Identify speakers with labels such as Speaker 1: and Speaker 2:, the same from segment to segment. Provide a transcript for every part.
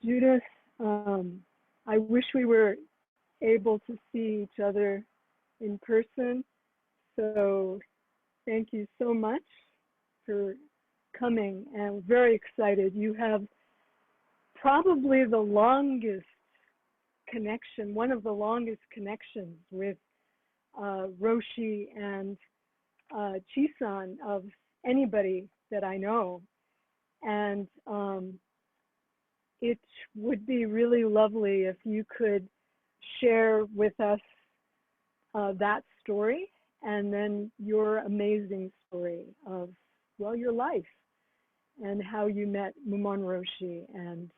Speaker 1: Judith, I wish we were able to see each other in person. So thank you so much for coming, and we're very excited. You have probably the longest connection, one of the longest connections with Roshi and Chisan of anybody that I know. And it would be really lovely if you could share with us that story, and then your amazing story of, well, your life and how you met Mumon Roshi, and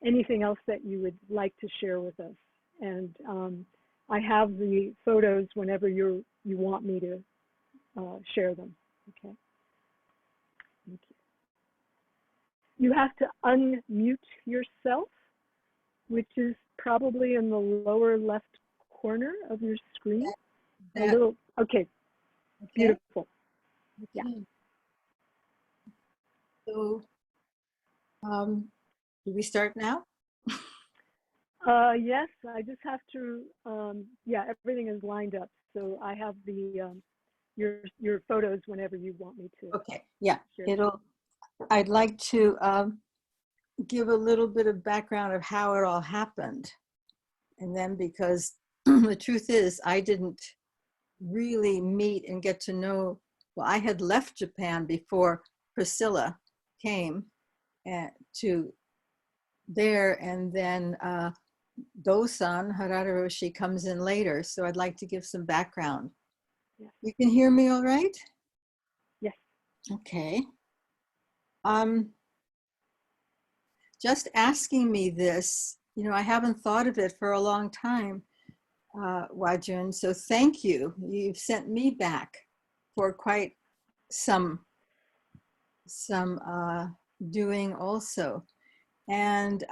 Speaker 1: anything else that you would like to share with us. And I have the photos whenever you want me to share them. Okay. Thank you. You have to unmute yourself, which is probably in the lower left corner of your screen. A little, okay, beautiful. Yeah.
Speaker 2: So, do we start now?
Speaker 1: Yes, I just have to, yeah, everything is lined up. So I have the, your photos whenever you want me to.
Speaker 2: Okay, yeah,
Speaker 1: share.
Speaker 2: I'd like to give a little bit of background of how it all happened. And then, because the truth is, I didn't really meet and get to know, well, I had left Japan before Priscilla came to there, and then Do-san, Harada Roshi, comes in later. So I'd like to give some background.
Speaker 1: Yeah.
Speaker 2: You can hear me all right?
Speaker 1: Yes.
Speaker 2: Okay. Just asking me this, you know, I haven't thought of it for a long time, Wajun. So thank you. You've sent me back for quite some doing also. And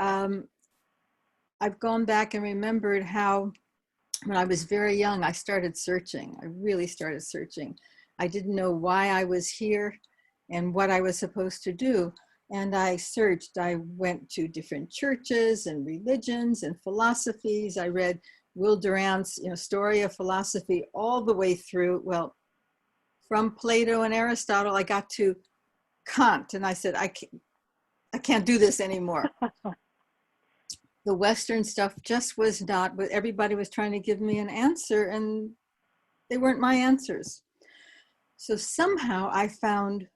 Speaker 2: I've gone back and remembered how when I was very young, I started searching. I really started searching. I didn't know why I was here and what I was supposed to do. And I searched. I went to different churches and religions and philosophies. I read Will Durant's, you know, Story of Philosophy all the way through. Well, from Plato and Aristotle, I got to Kant, and I said, I can't do this anymore. The Western stuff just was not, but everybody was trying to give me an answer, and they weren't my answers. So somehow I found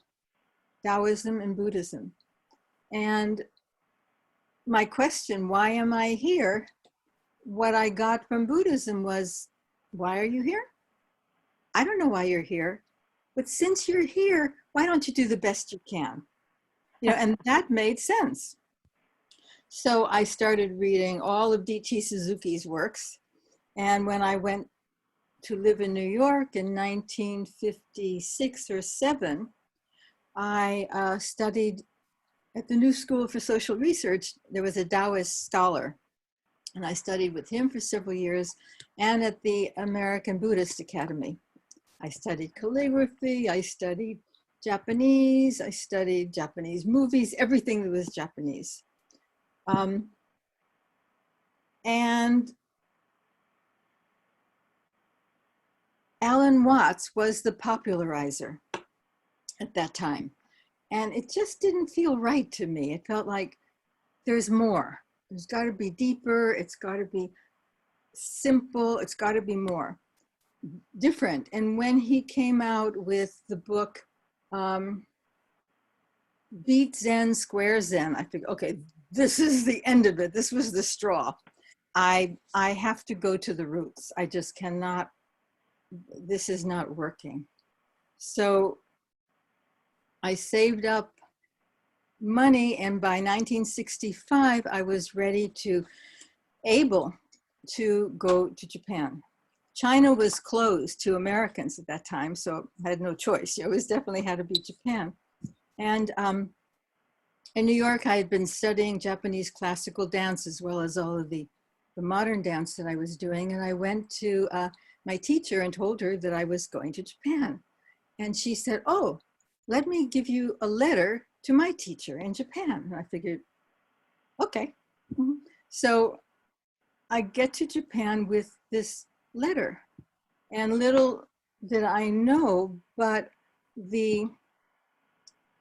Speaker 2: Taoism and Buddhism. And my question, why am I here? What I got from Buddhism was, why are you here? I don't know why you're here, but since you're here, why don't you do the best you can? You know, and that made sense. So I started reading all of D.T. Suzuki's works. And when I went to live in New York in 1956 or 7, I studied at the New School for Social Research. There was a Taoist scholar, and I studied with him for several years, and at the American Buddhist Academy. I studied calligraphy, I studied Japanese, I studied Japanese movies, everything that was Japanese. And Alan Watts was the popularizer at that time. And it just didn't feel right to me. It felt like there's more. There's got to be deeper. It's got to be simple. It's got to be more different. And when he came out with the book, Beat Zen, Square Zen, I figured, okay, this is the end of it. This was the straw. I have to go to the roots. I just cannot, this is not working. So I saved up money, and by 1965, I was able to go to Japan. China was closed to Americans at that time, so I had no choice. It was definitely had to be Japan. And in New York, I had been studying Japanese classical dance as well as all of the modern dance that I was doing. And I went to my teacher and told her that I was going to Japan. And she said, oh, let me give you a letter to my teacher in Japan. And I figured, okay, Mhm. So I get to Japan with this letter, and little did I know, but the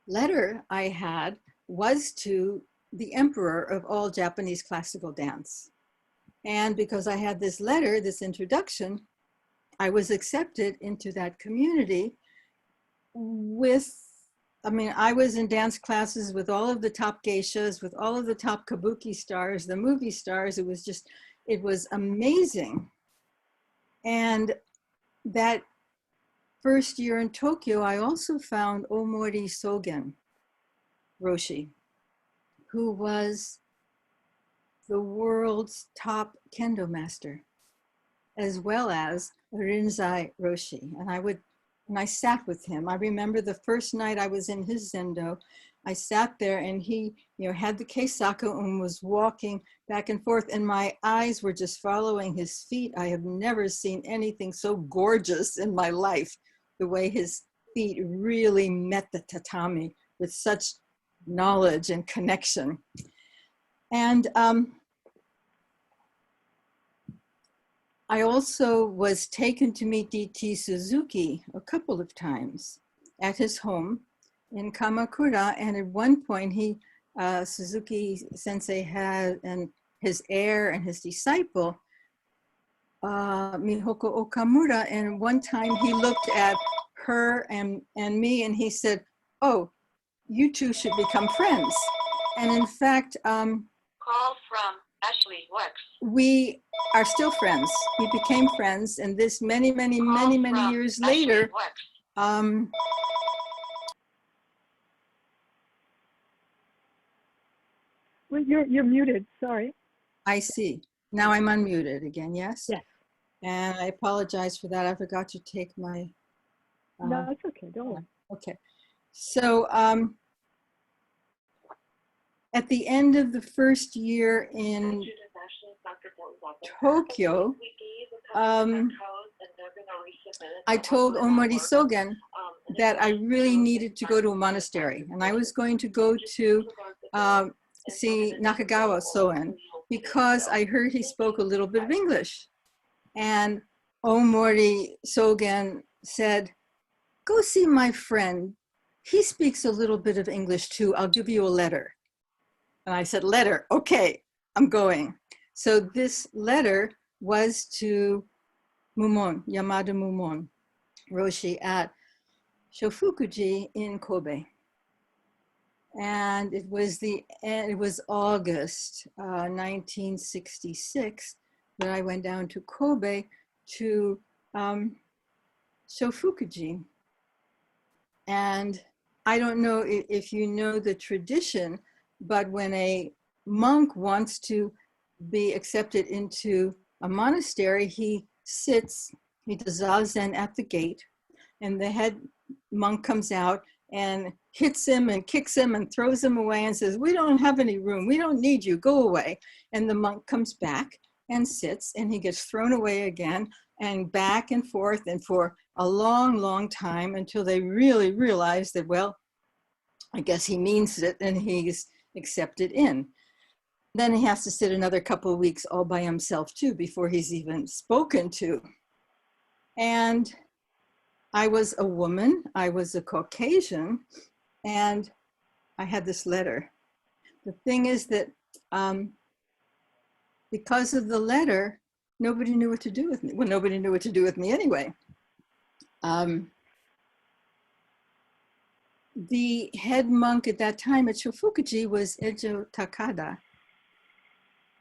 Speaker 2: letter I had was to the emperor of all Japanese classical dance. And because I had this letter, this introduction, I was accepted into that community with, I mean, I was in dance classes with all of the top geishas, with all of the top kabuki stars, the movie stars. It was just, it was amazing. And that first year in Tokyo, I also found Omori Sogen Roshi, who was the world's top kendo master, as well as Rinzai Roshi. And I sat with him. I remember the first night I was in his zendo, I sat there and he, had the keisaku and was walking back and forth, and my eyes were just following his feet. I have never seen anything so gorgeous in my life, the way his feet really met the tatami with such knowledge and connection. And I also was taken to meet D.T. Suzuki a couple of times at his home in Kamakura. And at one point, Suzuki sensei had, and his heir and his disciple, Mihoko Okamura. And one time he looked at her and me and he said, "Oh, you two should become friends." And in fact,
Speaker 3: Call from Ashley Works.
Speaker 2: We are still friends. We became friends, and this many years later.
Speaker 1: Well, you're muted. Sorry.
Speaker 2: I see. Now I'm unmuted again. Yes.
Speaker 1: Yes.
Speaker 2: And I apologize for that. I forgot to take my.
Speaker 1: No, it's okay. Don't worry.
Speaker 2: Okay. So at the end of the first year in Tokyo, I told Omori Sogen that I really needed to go to a monastery, and I was going to go to see Nakagawa Soen because I heard he spoke a little bit of English. And Omori Sogen said, "Go see my friend. He speaks a little bit of English too. I'll give you a letter." And I said, "Letter, okay, I'm going." So this letter was to Mumon, Yamada Mumon Roshi at Shofukuji in Kobe. And it was August 1966 that I went down to Kobe to Shofukuji. And I don't know if you know the tradition, but when a monk wants to be accepted into a monastery, he does zazen at the gate, and the head monk comes out and hits him and kicks him and throws him away and says, "We don't have any room. We don't need you. Go away." And the monk comes back and sits, and he gets thrown away again and back and forth, and for a long time until they really realize that, well, I guess he means it, and he's accepted in. Then he has to sit another couple of weeks all by himself too before he's even spoken to. And I was a woman, I was a Caucasian, and I had this letter. The thing is that because of the letter, nobody knew what to do with me. Well, nobody knew what to do with me anyway. The head monk at that time at Shofukuji was Ejo Takada.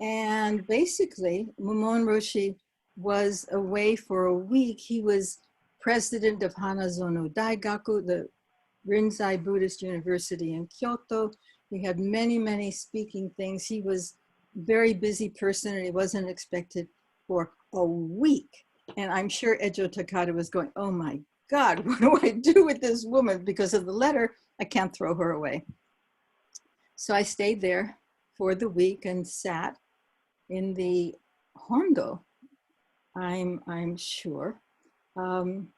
Speaker 2: And basically, Mumon Roshi was away for a week. He was president of Hanazono Daigaku, the Rinzai Buddhist University in Kyoto. We had many speaking things. He was a very busy person, and he wasn't expected for a week. And I'm sure Ejo Takada was going, "Oh my God, what do I do with this woman? Because of the letter, I can't throw her away." So I stayed there for the week and sat in the Hondo, I'm sure. And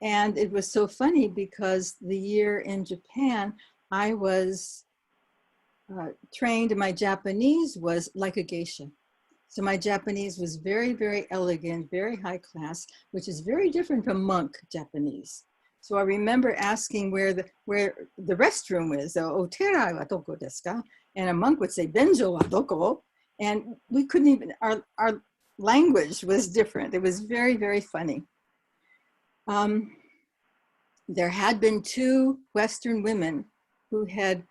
Speaker 2: it was so funny because the year in Japan, I was trained, and my Japanese was like a geisha. So my Japanese was very, very elegant, very high class, which is very different from monk Japanese. So I remember asking where the restroom is. Otera wa doko desu ka? And a monk would say, Benjo wa doko? And we couldn't even, our language was different. It was very, very funny. There had been two Western women who had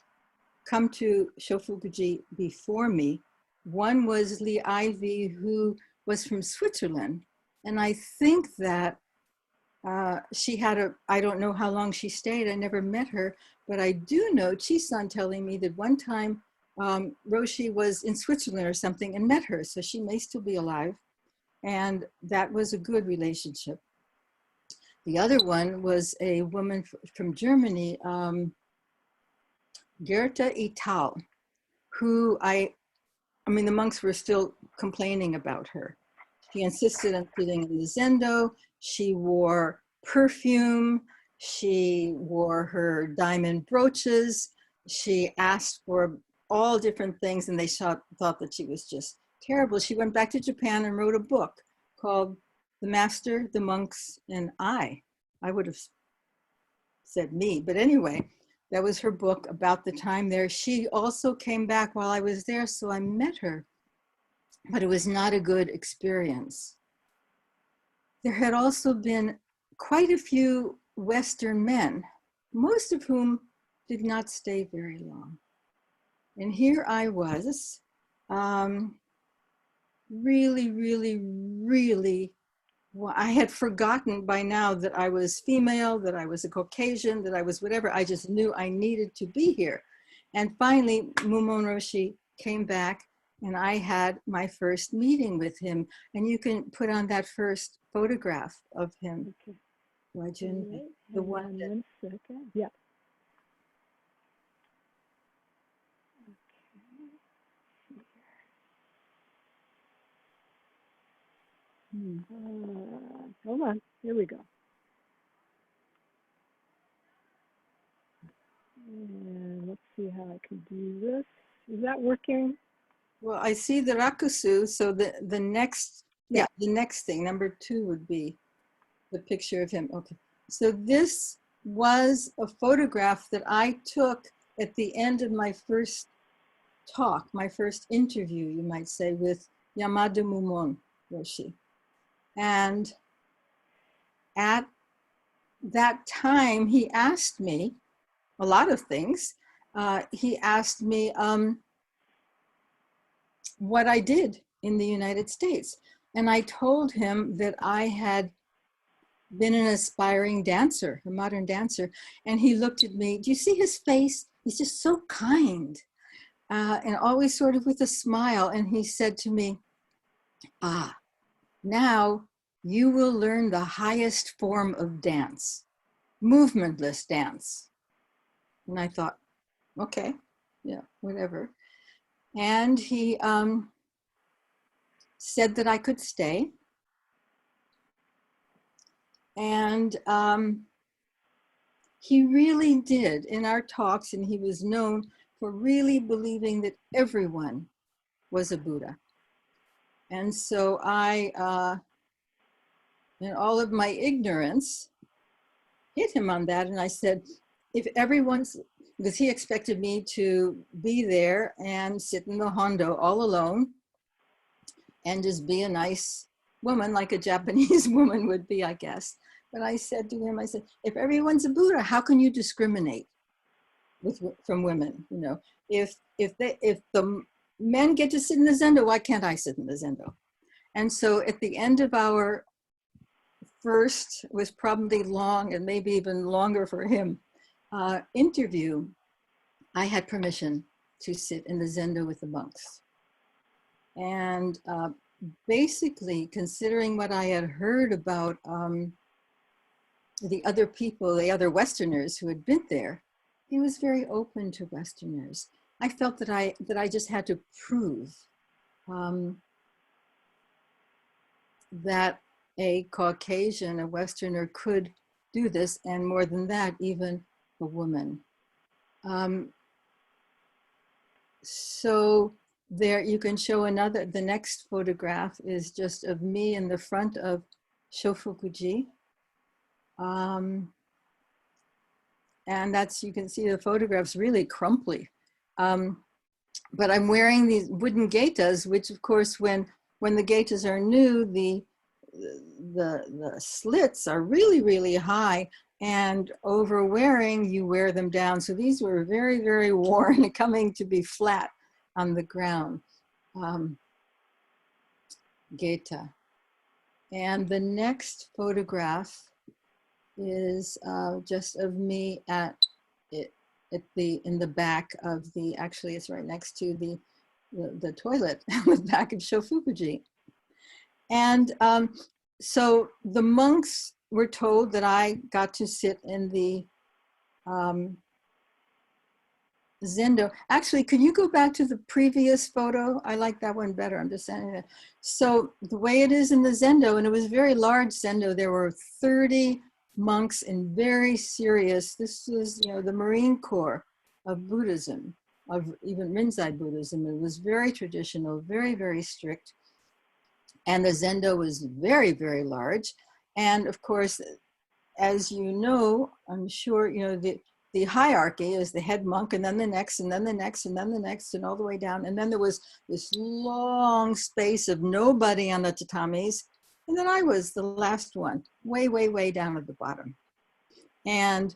Speaker 2: come to Shofukuji before me. One was Lee Ivy, who was from Switzerland. And I think that she had I don't know how long she stayed. I never met her, but I do know Chi-san telling me that one time Roshi was in Switzerland or something and met her. So she may still be alive. And that was a good relationship. The other one was a woman from Germany, Gerta Ital, who I mean, the monks were still complaining about her. She insisted on sitting in the zendo. She wore perfume. She wore her diamond brooches. She asked for all different things, and they thought that she was just terrible. She went back to Japan and wrote a book called The Master, the Monks, and I. I would have said me, but anyway, that was her book about the time there. She also came back while I was there, so I met her, but it was not a good experience. There had also been quite a few Western men, most of whom did not stay very long. And here I was, really, really, really, well, I had forgotten by now that I was female, that I was a Caucasian, that I was whatever. I just knew I needed to be here. And finally, Mumon Roshi came back and I had my first meeting with him. And you can put on that first photograph of him.
Speaker 1: Okay.
Speaker 2: Wajin, the one.
Speaker 1: One second. Yeah. Hold on, here we go. And let's see how I can do this. Is that working?
Speaker 2: Well, I see the rakusu, so the next, yeah, the next thing, number 2 would be the picture of him. Okay, so this was a photograph that I took at the end of my first talk, my first interview, you might say, with Yamada Mumon Roshi. And at that time, he asked me a lot of things. He asked me what I did in the United States. And I told him that I had been an aspiring dancer, a modern dancer. And he looked at me. Do you see his face? He's just so kind and always sort of with a smile. And he said to me, now you will learn the highest form of dance, movementless dance. And I thought, okay, yeah, whatever. And he said that I could stay. And he really did in our talks, and he was known for really believing that everyone was a Buddha. And so I, in all of my ignorance, hit him on that. And I said, if everyone's, because he expected me to be there and sit in the hondo all alone and just be a nice woman like a Japanese woman would be, I guess. But I said to him, I said, if everyone's a Buddha, how can you discriminate from women? You know, if the men get to sit in the zendo, why can't I sit in the zendo? And so at the end of our first, was probably long and maybe even longer for him, interview, I had permission to sit in the zendo with the monks. And basically, considering what I had heard about the other people, the other Westerners who had been there, he was very open to Westerners. I felt that I just had to prove that a Caucasian, a Westerner, could do this, and more than that, even a woman. So there you can show another, the next photograph is just of me in the front of Shofukuji. And that's, you can see the photograph's really crumply. But I'm wearing these wooden gaitas, which of course, when the gaitas are new, the slits are really, really high, and over wearing, you wear them down. So these were very, very worn, coming to be flat on the ground. Gaita. And the next photograph is just of me in the back of the, actually it's right next to the toilet on the back of Shofukuji. And so the monks were told that I got to sit in the Zendo. Actually, could you go back to the previous photo? I like that one better. I'm just saying that. So the way it is in the Zendo, and it was a very large Zendo, there were 30 monks and very serious. This was, you know, the Marine Corps of Buddhism, of even Rinzai Buddhism. It was very traditional, very, very strict. And the Zendo was very, very large. And of course, as you know, I'm sure, you know, the hierarchy is the head monk, and then the next, and then the next, and then the next, and all the way down. And then there was this long space of nobody on the tatamis. And then I was the last one, way, way, way down at the bottom. And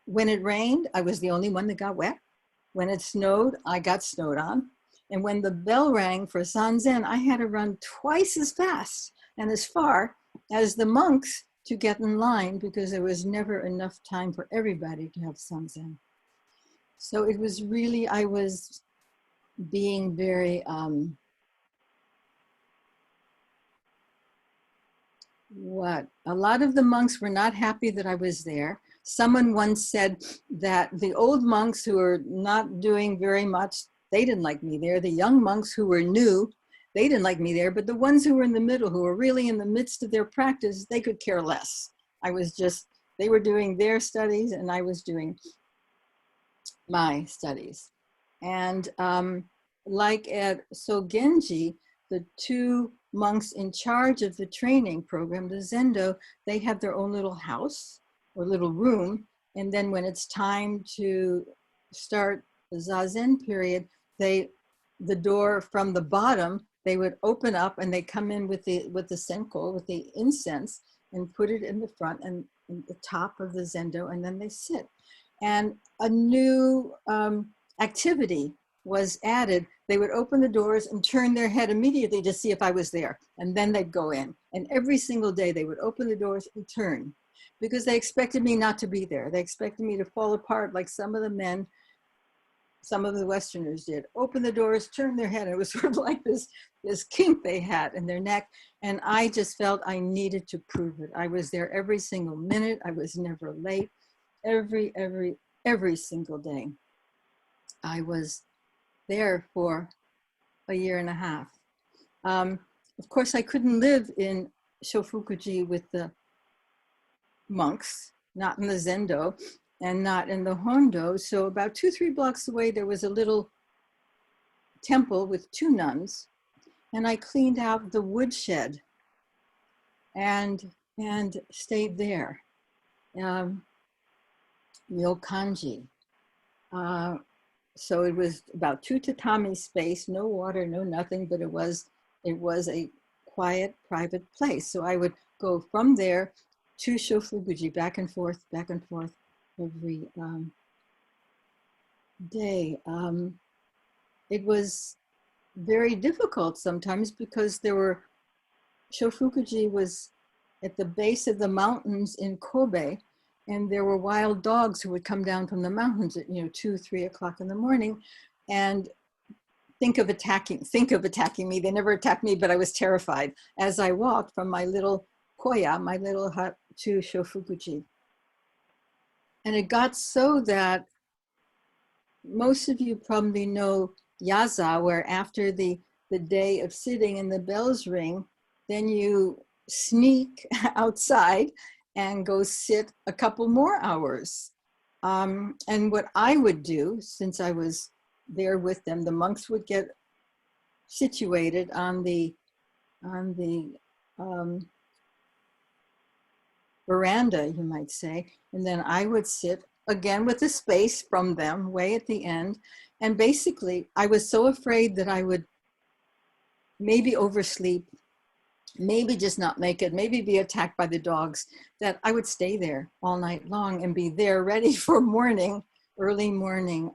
Speaker 2: when it rained, I was the only one that got wet. When it snowed, I got snowed on. And when the bell rang for Sanzen, I had to run twice as fast and as far as the monks to get in line, because there was never enough time for everybody to have Sanzen. So it was really, I was being very, a lot of the monks were not happy that I was there. Someone once said that the old monks who were not doing very much, they didn't like me there. The young monks who were new, they didn't like me there. But the ones who were in the middle, who were really in the midst of their practice, they could care less. I was just, they were doing their studies and I was doing my studies. And like at Sogenji, the two monks in charge of the training program, the Zendo, they have their own little house or little room. And then when it's time to start the Zazen period, the door from the bottom, they would open up and they come in with the senko, with the incense, and put it in the front and in the top of the Zendo, and then they sit. And a new activity was added. They would open the doors and turn their head immediately to see if I was there. And then they'd go in. And every single day they would open the doors and turn, because they expected me not to be there. They expected me to fall apart like some of the men, some of the Westerners did. Open the doors, turn their head. It was sort of like this kink they had in their neck. And I just felt I needed to prove it. I was there every single minute. I was never late. Every single day. I was there for a year and a half. Of course, I couldn't live in Shofukuji with the monks, not in the Zendo and not in the Hondo. So about 2-3 blocks away, there was a little temple with 2 nuns, and I cleaned out the woodshed and stayed there. Ryokanji. So it was about 2 tatami space, no water, no nothing, but it was a quiet, private place. So I would go from there to Shofukuji, back and forth every day. It was very difficult sometimes because Shofukuji was at the base of the mountains in Kobe, and there were wild dogs who would come down from the mountains at 2-3 o'clock in the morning and think of attacking me. They never attacked me, but I was terrified as I walked from my little koya, my little hut, to Shofukuji. And it got so that most of you probably know Yaza, where after the day of sitting and the bells ring, then you sneak outside and go sit a couple more hours. And what I would do, since I was there with them. The monks would get situated on the veranda, you might say, and then I would sit again with a space from them way at the end. And basically, I was so afraid that I would maybe oversleep, maybe just not make it, maybe be attacked by the dogs, that I would stay there all night long and be there ready for morning, early morning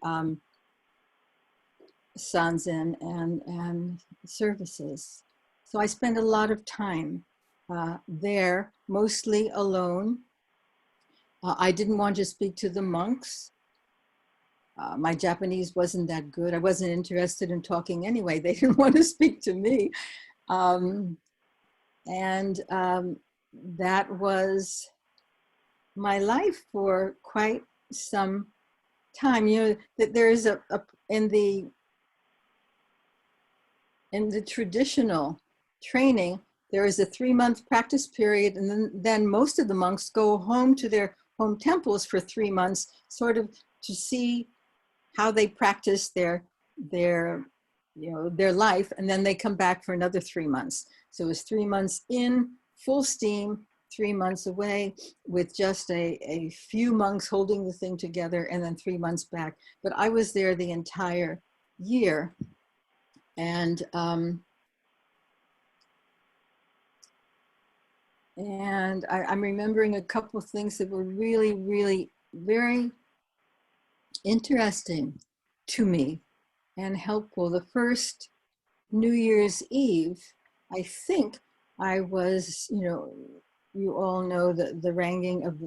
Speaker 2: sanzen and services. So I spent a lot of time there, mostly alone. I didn't want to speak to the monks. My Japanese wasn't that good. I wasn't interested in talking anyway. They didn't want to speak to me. That was my life for quite some time. You know, that there is in the traditional training, there is a 3-month practice period, and then most of the monks go home to their home temples for 3 months, sort of to see how they practice their life, and then they come back for another 3 months. So it was 3 months in full steam, 3 months away with just a few monks holding the thing together, and then 3 months back. But I was there the entire year. And I'm remembering a couple of things that were really, really very interesting to me and helpful. The first New Year's Eve, I think I was, you all know the ringing of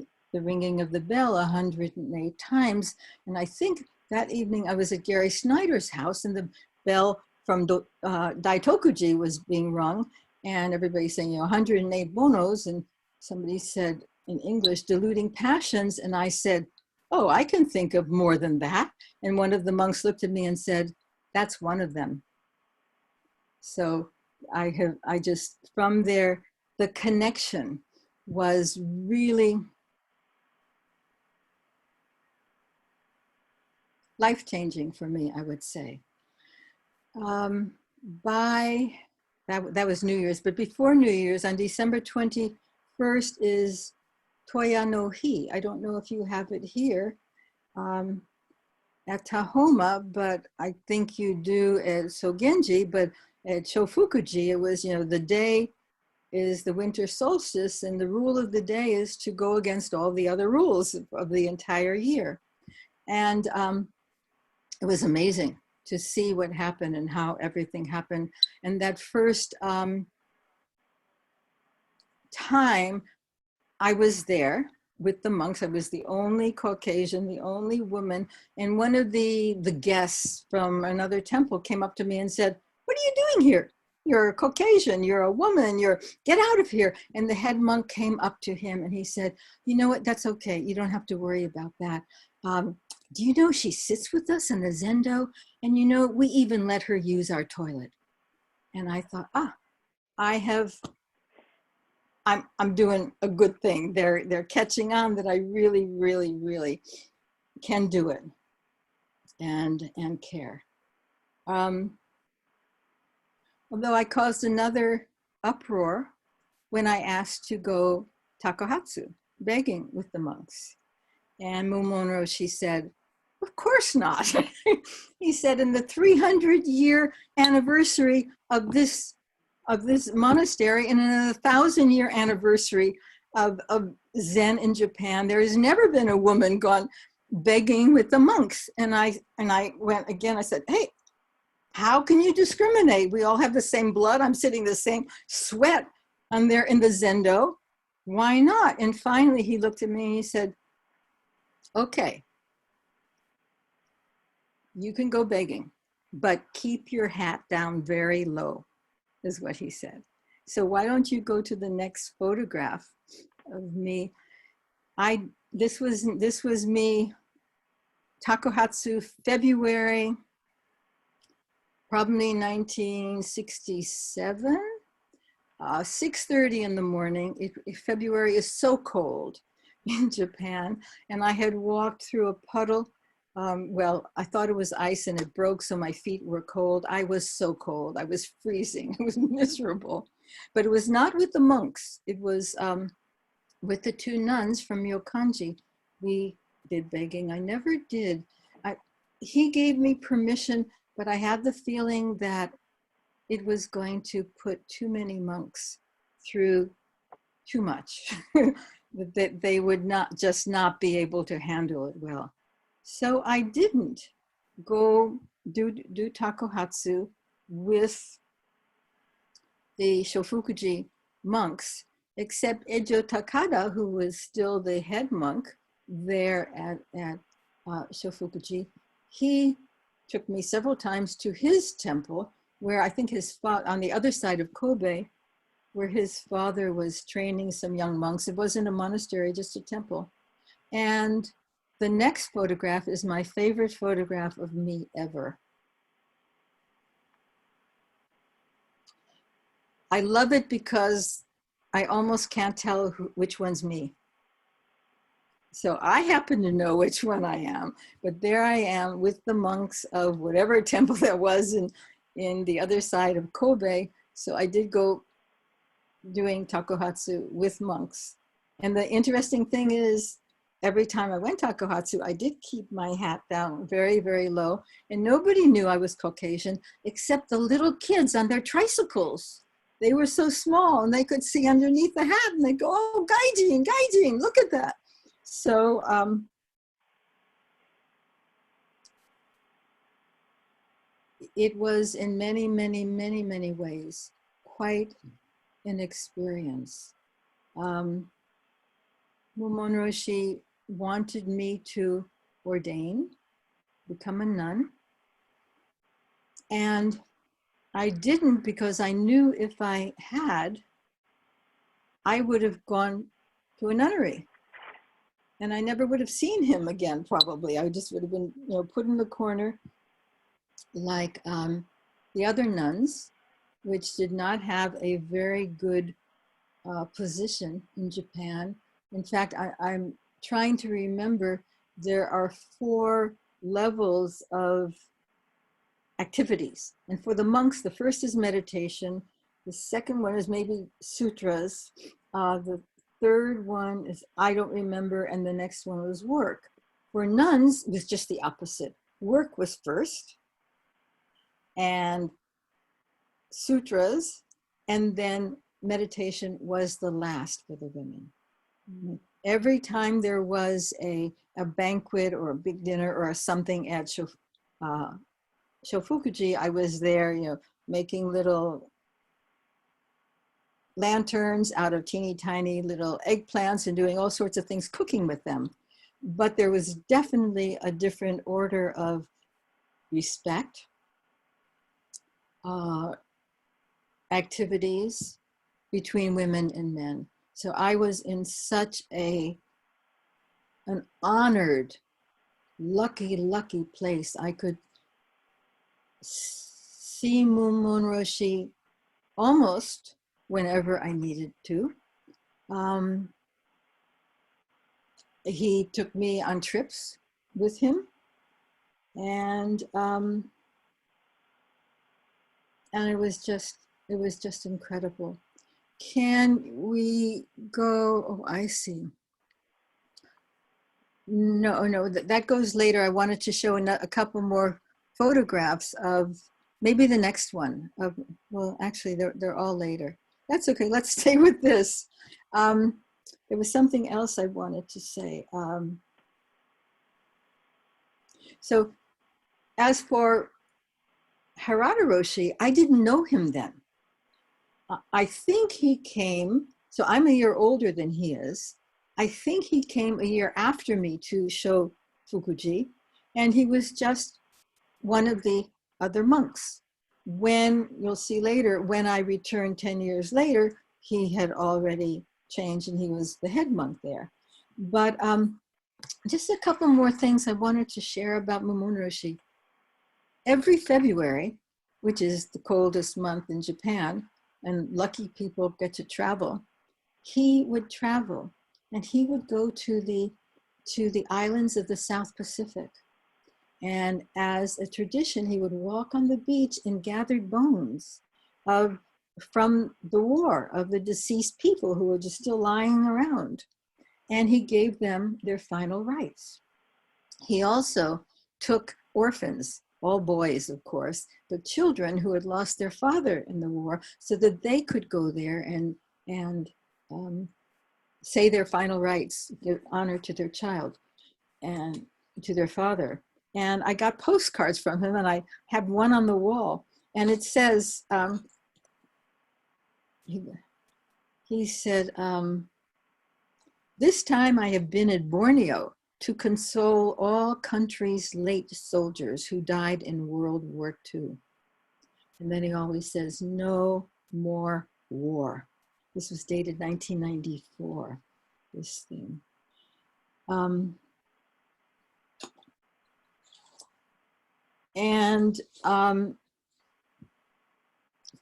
Speaker 2: the bell 108 times. And I think that evening I was at Gary Snyder's house, and the bell from Daitokuji was being rung, and everybody saying, 108 bonos. And somebody said in English, diluting passions. And I said, oh, I can think of more than that. And one of the monks looked at me and said, that's one of them. So I just, from there, the connection was really life-changing for me, I would say. That was New Year's, but before New Year's, on December 21st is Toya no Hi. I don't know if you have it here at Tahoma, but I think you do at Sogenji, but at Shofukuji, it was, the day is the winter solstice, and the rule of the day is to go against all the other rules of the entire year. And it was amazing to see what happened and how everything happened. And that first time I was there with the monks, I was the only Caucasian, the only woman. And one of the guests from another temple came up to me and said, what are you doing here? You're a Caucasian, you're a woman, get out of here. And the head monk came up to him and he said, you know what, that's okay. You don't have to worry about that. Do you know she sits with us in the Zendo? And we even let her use our toilet. And I thought, I'm doing a good thing. They're catching on that I really, really, really can do it and care. Although I caused another uproar when I asked to go takohatsu, begging with the monks. And Mumon Roshi said, of course not. He said, in the 300-year anniversary of this monastery, and in the 1,000-year anniversary of Zen in Japan, there has never been a woman gone begging with the monks. And I went again, I said, hey, how can you discriminate? We all have the same blood. I'm sitting the same sweat on there in the Zendo. Why not? And finally he looked at me and he said, okay, you can go begging, but keep your hat down very low, is what he said. So why don't you go to the next photograph of me? This was me, takohatsu, February, probably 1967, 6:30 in the morning. February is so cold in Japan, and I had walked through a puddle Well, I thought it was ice and it broke, so my feet were cold. I was so cold. I was freezing. It was miserable. But it was not with the monks. It was with the two nuns from Ryokanji. We did begging. I never did. He gave me permission, but I had the feeling that it was going to put too many monks through too much, that they would not be able to handle it well. So I didn't go do takohatsu with the Shofukuji monks, except Ejo Takada, who was still the head monk there at Shofukuji. He took me several times to his temple, where I think his father, on the other side of Kobe, where his father was training some young monks. It wasn't a monastery, just a temple. And the next photograph is my favorite photograph of me ever. I love it because I almost can't tell which one's me. So I happen to know which one I am, but there I am with the monks of whatever temple that was in the other side of Kobe. So I did go doing takohatsu with monks. And the interesting thing is, every time I went takohatsu, I did keep my hat down very, very low. And nobody knew I was Caucasian except the little kids on their tricycles. They were so small and they could see underneath the hat and they go, oh, gaijin, gaijin, look at that. So it was in many, many, many, many ways quite an experience. Mumon Roshi wanted me to ordain, become a nun. And I didn't, because I knew if I had, I would have gone to a nunnery. And I never would have seen him again, probably. I just would have been, put in the corner like the other nuns, which did not have a very good position in Japan. In fact, I'm trying to remember, there are 4 levels of activities. And for the monks, the first is meditation. The second one is maybe sutras. The third one is, I don't remember. And the next one was work. For nuns, it was just the opposite. Work was first, and sutras, and then meditation was the last for the women. Every time there was a banquet or a big dinner or something at Shofukuji, I was there, making little lanterns out of teeny tiny little eggplants and doing all sorts of things, cooking with them. But there was definitely a different order of respect, activities between women and men. So I was in such an honored, lucky place. I could see Mumon Roshi almost whenever I needed to. He took me on trips with him, and it was just incredible. Can we go? Oh, I see. No, that goes later. I wanted to show a couple more photographs of maybe the next one. Well, actually, they're all later. That's okay. Let's stay with this. There was something else I wanted to say. So as for Harada Roshi, I didn't know him then. I think he came, so I'm a year older than he is. I think he came a year after me to Shofukuji, and he was just one of the other monks. When, you'll see later, when I returned 10 years later, he had already changed and he was the head monk there. But just a couple more things I wanted to share about Mumon Roshi. Every February, which is the coldest month in Japan, and lucky people get to travel, he would travel and he would go to the islands of the South Pacific. And as a tradition, he would walk on the beach and gathered bones of from the war of the deceased people who were just still lying around. And he gave them their final rites. He also took orphans, all boys, of course, but children who had lost their father in the war, so that they could go there and say their final rites, give honor to their child and to their father. And I got postcards from him, and I have one on the wall, and it says, he said, "This time I have been at Borneo to console all countries' late soldiers who died in World War II." And then he always says, "No more war." This was dated 1994, this thing.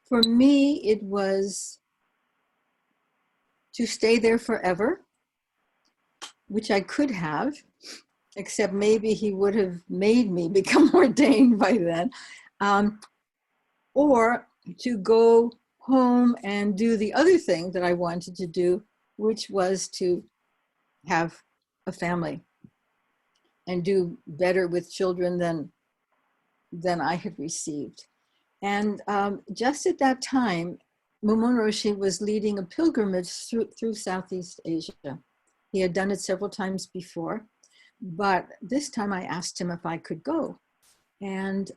Speaker 2: For me, it was to stay there forever, which I could have, except maybe he would have made me become ordained by then, or to go home and do the other thing that I wanted to do, which was to have a family and do better with children than I had received. And just at that time, Mumon Roshi was leading a pilgrimage through Southeast Asia. He had done it several times before, but this time I asked him if I could go. And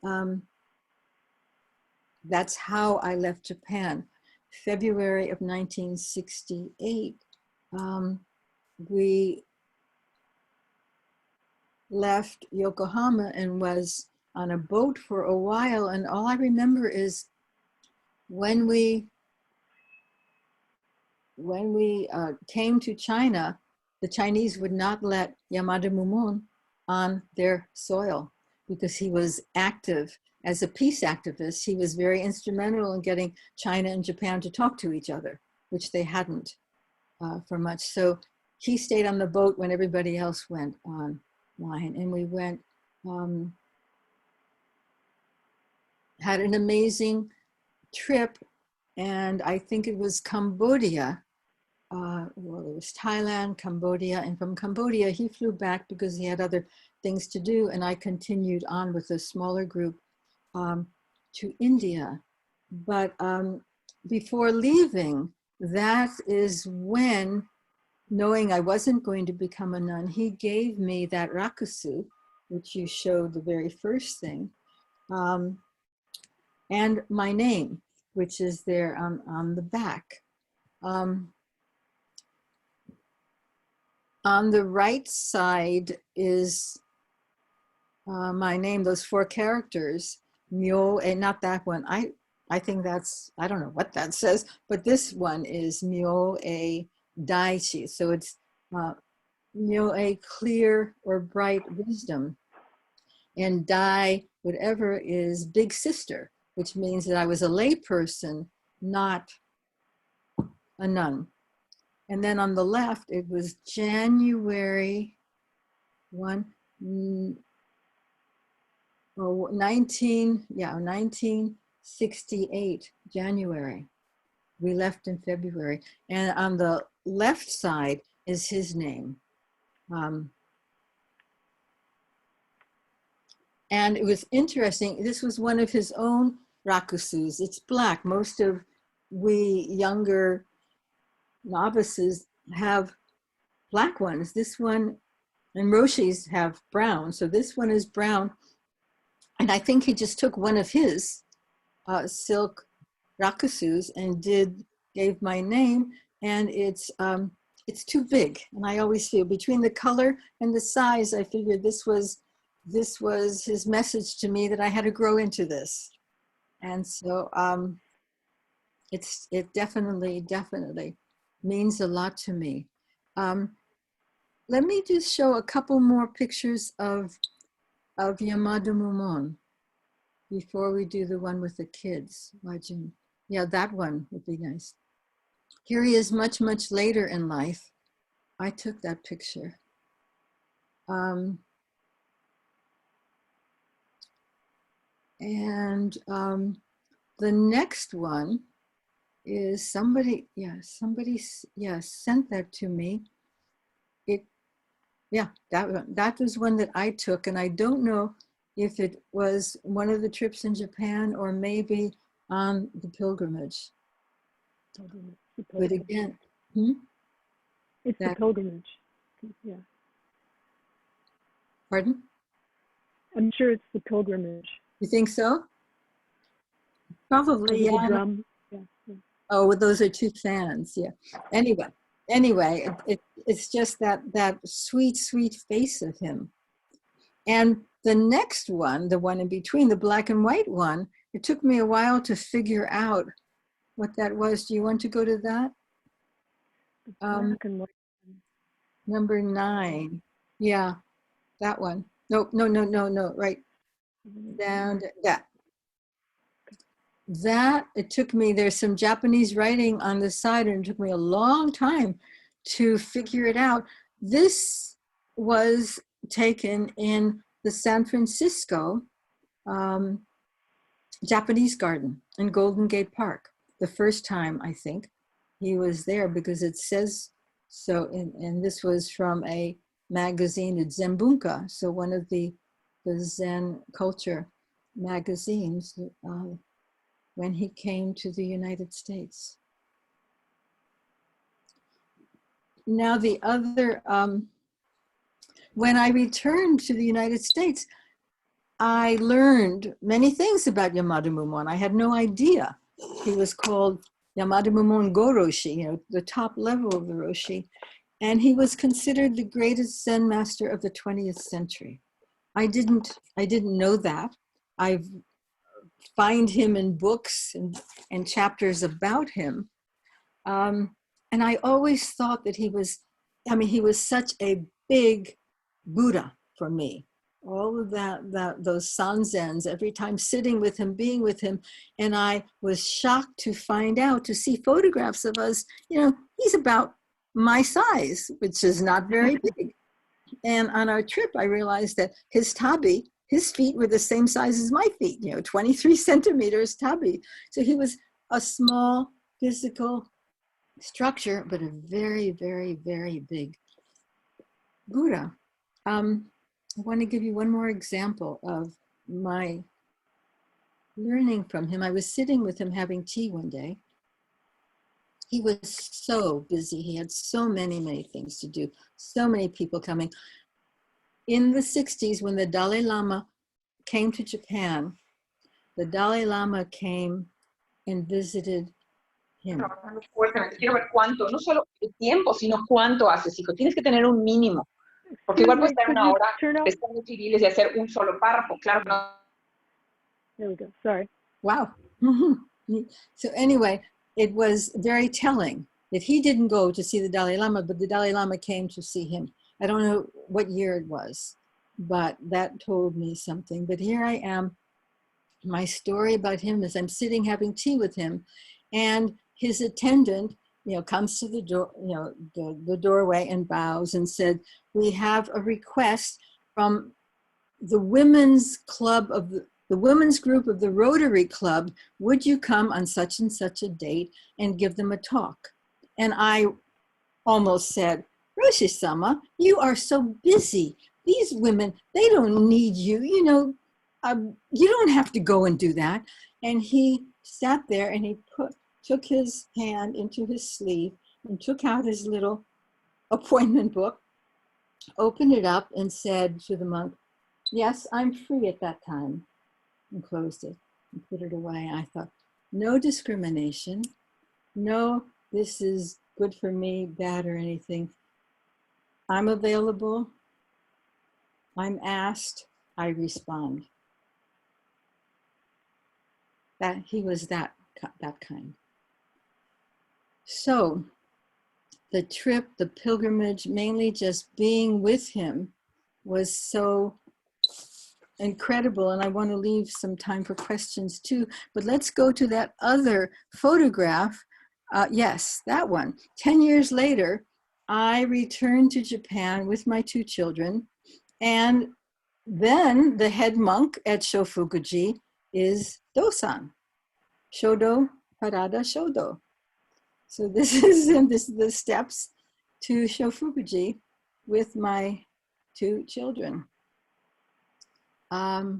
Speaker 2: that's how I left Japan. February of 1968, we left Yokohama and was on a boat for a while. And all I remember is when we came to China, the Chinese would not let Yamada Mumon on their soil because he was active as a peace activist. He was very instrumental in getting China and Japan to talk to each other, which they hadn't for much. So he stayed on the boat when everybody else went on line. And we went, had an amazing trip. And I think it was Cambodia. Well, it was Thailand, Cambodia, and from Cambodia, he flew back because he had other things to do, and I continued on with a smaller group to India. But before leaving, that is when, knowing I wasn't going to become a nun, he gave me that rakusu, which you showed the very first thing, and my name, which is there on the back. On the right side is my name, those 4 characters, Myo, and not that one. I think that's, I don't know what that says, but this one is Myo A Daichi. So it's Myo A, clear or bright wisdom. And Dai, whatever, is big sister, which means that I was a lay person, not a nun. And then on the left, it was January 1968, January. We left in February. And on the left side is his name. And it was interesting. This was one of his own rakusus. It's black. Most of we younger novices have black ones. This one, and Roshis have brown. So this one is brown. And I think he just took one of his silk rakusus and gave my name. And it's too big. And I always feel between the color and the size, I figured this was his message to me that I had to grow into this. And so it definitely means a lot to me. Let me just show a couple more pictures of Yamada Mumon before we do the one with the kids. Yeah, that one would be nice. Here he is much later in life. I took that picture. And the next one is somebody sent that to me. That was one that I took, and I don't know if it was one of the trips in Japan or maybe on the pilgrimage. But again,
Speaker 1: it's the pilgrimage. Yeah.
Speaker 2: Pardon?
Speaker 1: I'm sure it's the pilgrimage.
Speaker 2: You think so? Probably,
Speaker 1: The
Speaker 2: yeah.
Speaker 1: drum. Yeah.
Speaker 2: Oh, well, those are two fans, yeah. Anyway, it's just that sweet, sweet face of him. And the next one, the one in between, the black and white one, it took me a while to figure out what that was. Do you want to go to that?
Speaker 1: Black and white.
Speaker 2: Number 9. Yeah, that one. No, right. Down that. That, it took me, there's some Japanese writing on the side, and it took me a long time to figure it out. This was taken in the San Francisco Japanese Garden in Golden Gate Park. The first time, I think, he was there, because it says so, and this was from a magazine, it's Zenbunka, so one of the Zen culture magazines, when he came to the United States. Now the other, when I returned to the United States, I learned many things about Yamada Mumon. I had no idea. He was called Yamada Mumon Goroshi, the top level of the Roshi. And he was considered the greatest Zen master of the 20th century. I didn't know that. I find him in books and chapters about him. And I always thought that he was such a big Buddha for me. All of those sanzens, every time sitting with him, being with him. And I was shocked to find out, to see photographs of us, he's about my size, which is not very big. And on our trip, I realized that his tabi, his feet were the same size as my feet, 23 centimeters tabi. So he was a small physical structure, but a very, very, very big Buddha. I want to give you one more example of my learning from him. I was sitting with him having tea one day. He was so busy. He had so many, many things to do, so many people coming. In the 60s, when the Dalai Lama came to Japan, the Dalai Lama came and visited him.
Speaker 4: Quiero ver cuánto, no solo el tiempo, sino cuánto haces, hijo. Tienes que tener un mínimo. Porque igual puedes estar una hora pescando civiles y hacer un solo párrafo. Claro que no.
Speaker 1: There we go. Sorry.
Speaker 2: Wow. So anyway, it was very telling that he didn't go to see the Dalai Lama, but the Dalai Lama came to see him. I don't know what year it was, but that told me something. But here I am. My story about him is I'm sitting having tea with him, and his attendant, comes to the door, the doorway and bows and said, "We have a request from the women's club of the women's group of the Rotary Club. Would you come on such and such a date and give them a talk?" And I almost said, "Roshi-sama, you are so busy. These women, they don't need you. You don't have to go and do that." And he sat there and he took his hand into his sleeve and took out his little appointment book, opened it up and said to the monk, "Yes, I'm free at that time," and closed it and put it away. I thought, no discrimination, no, this is good for me, bad or anything. I'm available, I'm asked, I respond. That he was that kind. So the trip, the pilgrimage, mainly just being with him was so incredible. And I want to leave some time for questions too, but let's go to that other photograph. Yes, that one. 10 years later, I returned to Japan with my 2 children. And then the head monk at Shofukuji is Dosan, Shodo, Parada, Shodo. So this is the steps to Shofukuji with my 2 children. Yeah.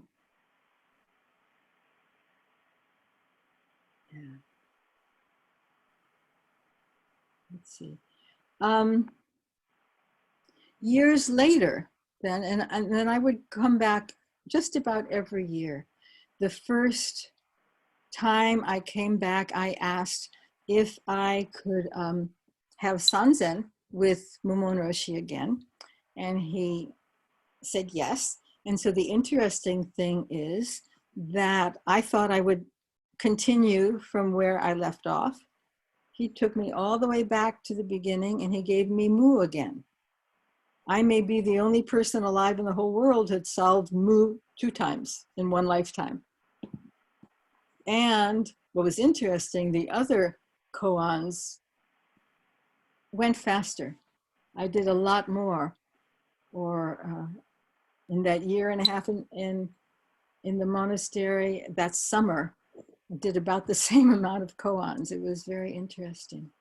Speaker 2: Let's see. Years later, then, and then I would come back just about every year. The first time I came back, I asked if I could have Sanzen with Mumon Roshi again, and he said yes. And so the interesting thing is that I thought I would continue from where I left off. He took me all the way back to the beginning, and he gave me Mu again. I may be the only person alive in the whole world who had solved Mu 2 times in one lifetime. And what was interesting, the other koans went faster. I did a lot more, or in that year and a half in the monastery, that summer, I did about the same amount of koans. It was very interesting.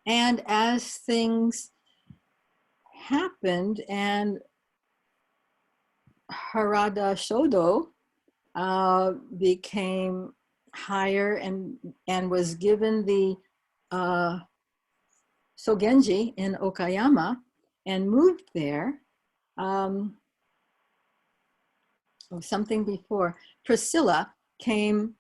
Speaker 2: And as things happened, and Harada Shodo became higher and was given the Sogenji in Okayama and moved there. Something before. Priscilla came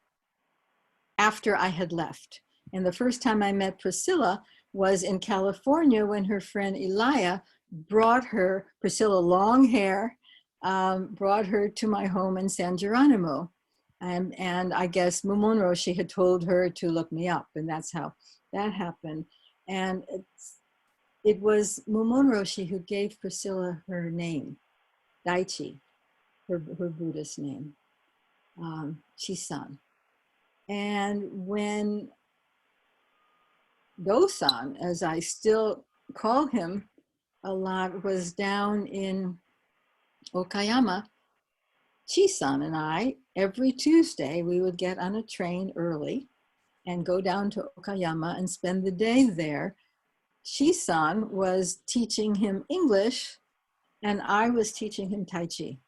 Speaker 2: after I had left. And the first time I met Priscilla was in California when her friend Elia brought her, Priscilla, long hair, brought her to my home in San Geronimo. And I guess Mumon Roshi had told her to look me up, and that's how that happened. And it was Mumon Roshi who gave Priscilla her name, Daichi, her Buddhist name, Chisan. And when Dosan, as I still call him a lot, was down in Okayama, Chisan and I, every Tuesday, we would get on a train early and go down to Okayama and spend the day there. Chisan was teaching him English, and I was teaching him Tai Chi.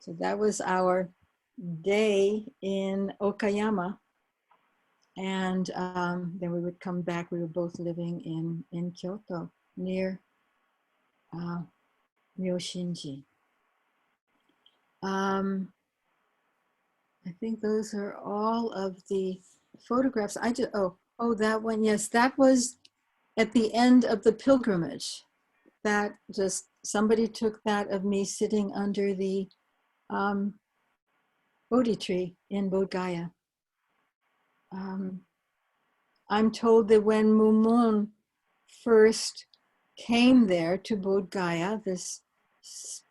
Speaker 2: So that was our day in Okayama. And then we would come back. We were both living in Kyoto, near Myoshinji. I think those are all of the photographs. That one, yes, that was at the end of the pilgrimage. That just, somebody took that of me sitting under the Bodhi tree in Bodh Gaya. I'm told that when Mumon first came there to Bodh Gaya, this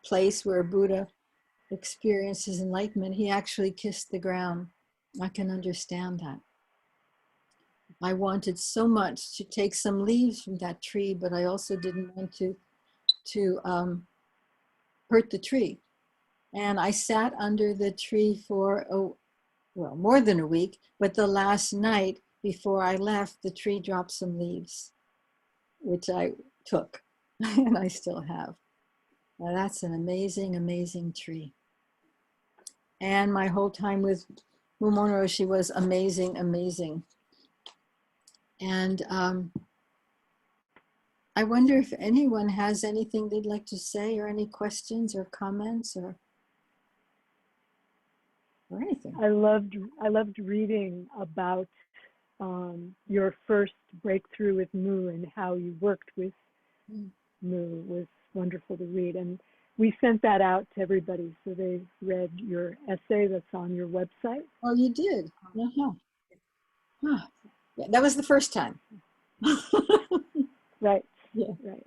Speaker 2: place where Buddha experienced his enlightenment, he actually kissed the ground. I can understand that. I wanted so much to take some leaves from that tree, but I also didn't want to hurt the tree. And I sat under the tree for, more than a week, but the last night before I left, the tree dropped some leaves, which I took, and I still have. Now, that's an amazing, amazing tree. And my whole time with Mumon Roshi was amazing, amazing. And I wonder if anyone has anything they'd like to say, or any questions or comments or anything.
Speaker 1: I loved reading about your first breakthrough with Mu and how you worked with Mu. It was wonderful to read, and we sent that out to everybody, so they read your essay that's on your website.
Speaker 2: Oh, you did? Uh-huh. Huh. Yeah, that was the first time.
Speaker 1: Right.
Speaker 2: Yeah.
Speaker 1: Right.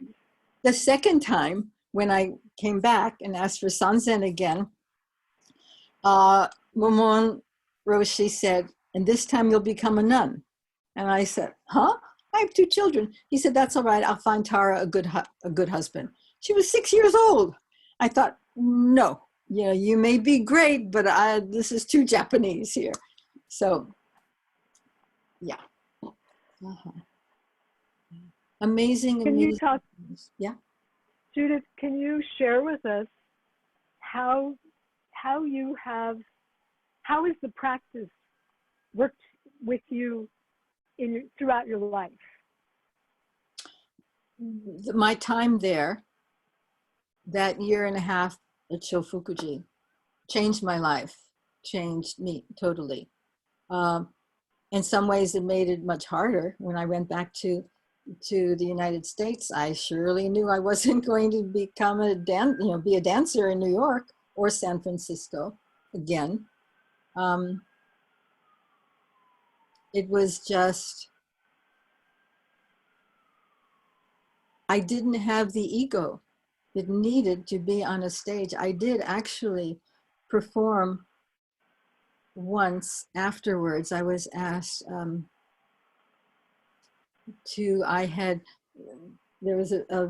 Speaker 2: The second time, when I came back and asked for Sanzen again, Mumon Roshi said, "And this time you'll become a nun." And I said, "Huh? I have 2 children." He said, "That's all right. I'll find Tara a good husband." She was 6 years old. I thought, no, you know, you may be great, but this is too Japanese here. So, yeah. Amazing,
Speaker 1: Can
Speaker 2: amazing.
Speaker 1: you talk,
Speaker 2: yeah.
Speaker 1: Judyth, can you share with us how you have, how has the practice worked with you throughout your life?
Speaker 2: My time there, that year and a half at Shofukuji, changed my life, changed me totally. In some ways, it made it much harder. When I went back to the United States, I surely knew I wasn't going to become be a dancer in New York or San Francisco again. It was just, I didn't have the ego that needed to be on a stage. I did actually perform once afterwards. I was asked there was a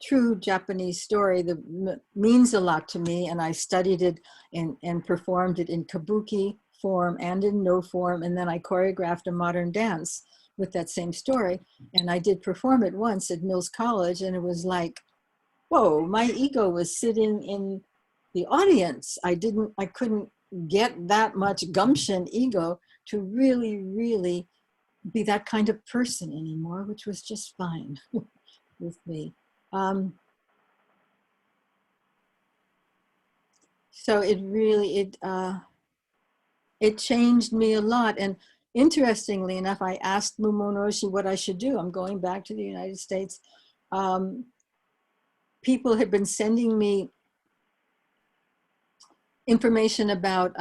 Speaker 2: true Japanese story that means a lot to me, and I studied it and performed it in kabuki form and in no form, and then I choreographed a modern dance with that same story, and I did perform it once at Mills College, and it was like, whoa, my ego was sitting in the audience. I couldn't get that much gumption ego to really be that kind of person anymore, which was just fine with me. So it really, it changed me a lot. And interestingly enough, I asked Mumon Roshi what I should do. I'm going back to the United States. People had been sending me information about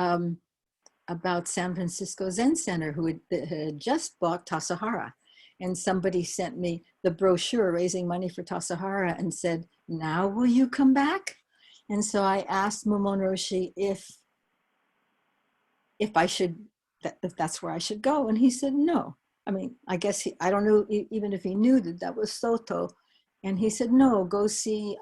Speaker 2: San Francisco Zen Center, who had just bought Tassajara. And somebody sent me the brochure raising money for Tassajara and said, now will you come back? And so I asked Mumon Roshi if that's where I should go. And he said, no. I mean, I guess I don't know even if he knew that was Soto. And he said, no, go see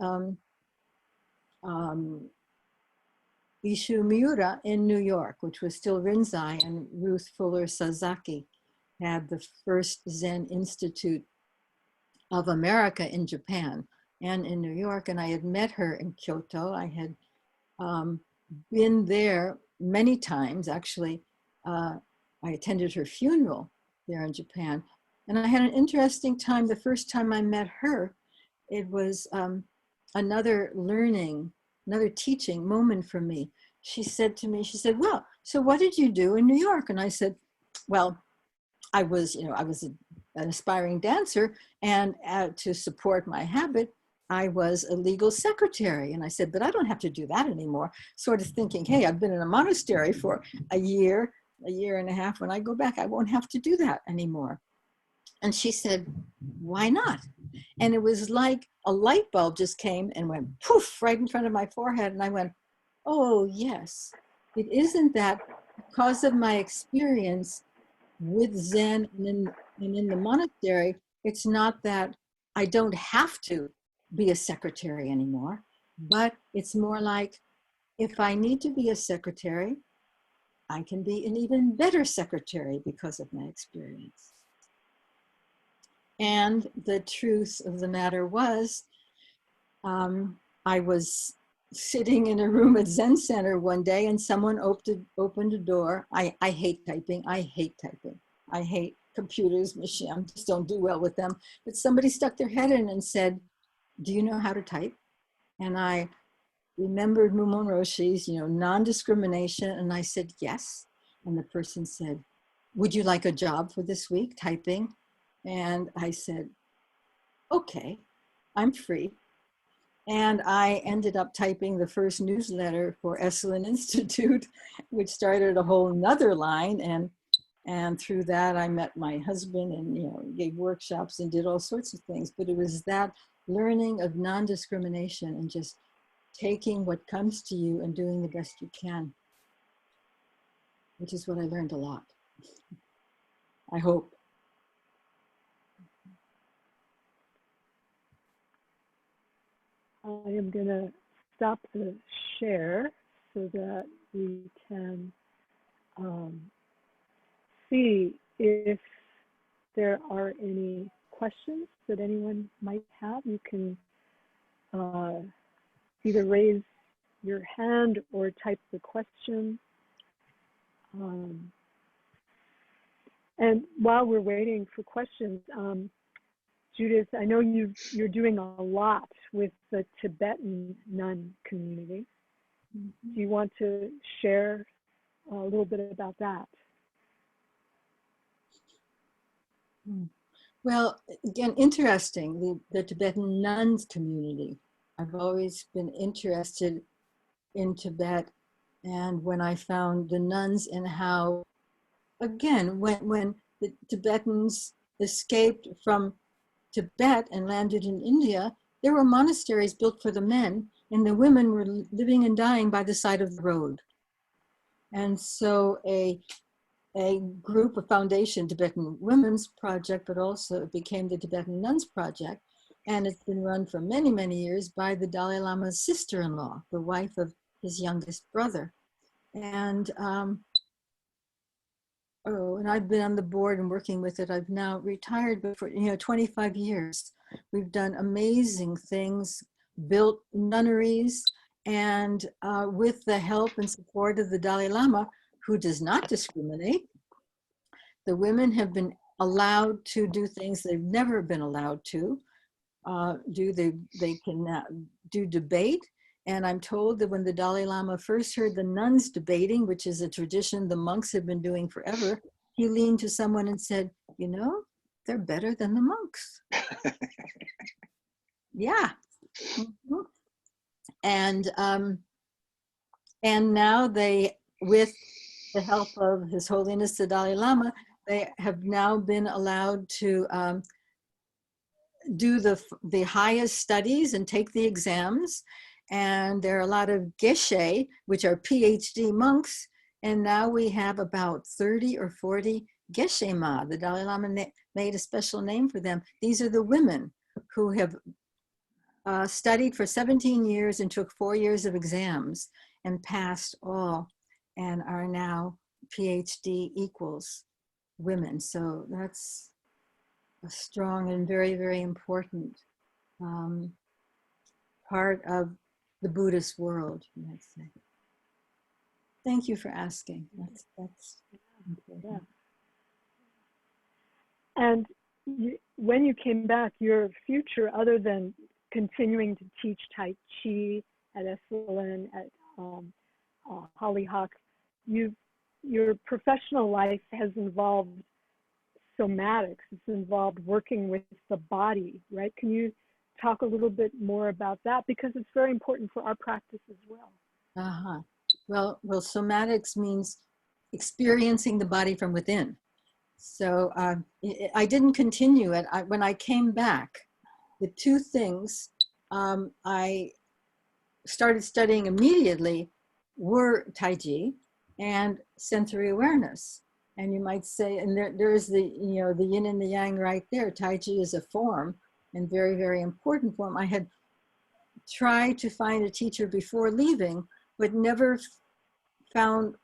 Speaker 2: Ishu Miura in New York, which was still Rinzai, and Ruth Fuller Sasaki had the first Zen Institute of America in Japan and in New York. And I had met her in Kyoto. I had been there many times, actually. I attended her funeral there in Japan. And I had an interesting time. The first time I met her, it was another teaching moment for me. She said to me, she said, well, so what did you do in New York? And I said, well, I was an aspiring dancer, and to support my habit, I was a legal secretary. And I said, but I don't have to do that anymore. Sort of thinking, hey, I've been in a monastery for a year and a half. When I go back, I won't have to do that anymore. And she said, why not? And it was like a light bulb just came and went poof right in front of my forehead. And I went, oh, yes, it isn't that because of my experience with Zen and in the monastery, it's not that I don't have to be a secretary anymore, but it's more like if I need to be a secretary, I can be an even better secretary because of my experience. And the truth of the matter was, I was sitting in a room at Zen Center one day and someone opened a door. I hate typing. I hate computers, machine. I just don't do well with them. But somebody stuck their head in and said, do you know how to type? And I remembered Mumon Roshi's, non-discrimination. And I said, yes. And the person said, would you like a job for this week typing? And I said, okay, I'm free. And I ended up typing the first newsletter for Esalen Institute, which started a whole nother line. And through that, I met my husband and gave workshops and did all sorts of things. But it was that learning of non-discrimination and just taking what comes to you and doing the best you can, which is what I learned a lot, I hope.
Speaker 1: I am going to stop the share. so that we can see if there are any questions that anyone might have. You can either raise your hand or type the question. And while we're waiting for questions, Judyth, I know you're doing a lot with the Tibetan nun community. Mm-hmm. Do you want to share a little bit about that?
Speaker 2: Well, again, interesting, the Tibetan nuns community. I've always been interested in Tibet, and when I found the nuns and how, again, when the Tibetans escaped from Tibet and landed in India, there were monasteries built for the men, and the women were living and dying by the side of the road. And so a group, a foundation, Tibetan Women's Project, but also it became the Tibetan Nuns Project, and it's been run for many, many years by the Dalai Lama's sister-in-law, the wife of his youngest brother. And and I've been on the board and working with it. I've now retired, but for 25 years, we've done amazing things, built nunneries, and with the help and support of the Dalai Lama, who does not discriminate, the women have been allowed to do things they've never been allowed to do. They can do debate. And I'm told that when the Dalai Lama first heard the nuns debating, which is a tradition the monks have been doing forever, he leaned to someone and said, they're better than the monks. Yeah. Mm-hmm. And now they, with the help of His Holiness the Dalai Lama, they have now been allowed to do the highest studies and take the exams. And there are a lot of geshe, which are PhD monks. And now we have about 30 or 40 geshe ma. The Dalai Lama made a special name for them. These are the women who have studied for 17 years and took 4 years of exams and passed all and are now PhD equals women. So that's a strong and very, very important part of the Buddhist world, you might say. Thank you for asking. That's important.
Speaker 1: Yeah. And when you came back, your future, other than continuing to teach Tai Chi at Esalen, at Hollyhock, your professional life has involved somatics. It's involved working with the body, right? Can you talk a little bit more about that? Because it's very important for our practice as well.
Speaker 2: Uh-huh. Well, somatics means experiencing the body from within. So I didn't continue it. When I came back, the two things I started studying immediately were Tai Chi and sensory awareness. And you might say, and there's the yin and the yang right there. Tai Chi is a form, and very, very important form. I had tried to find a teacher before leaving, but never found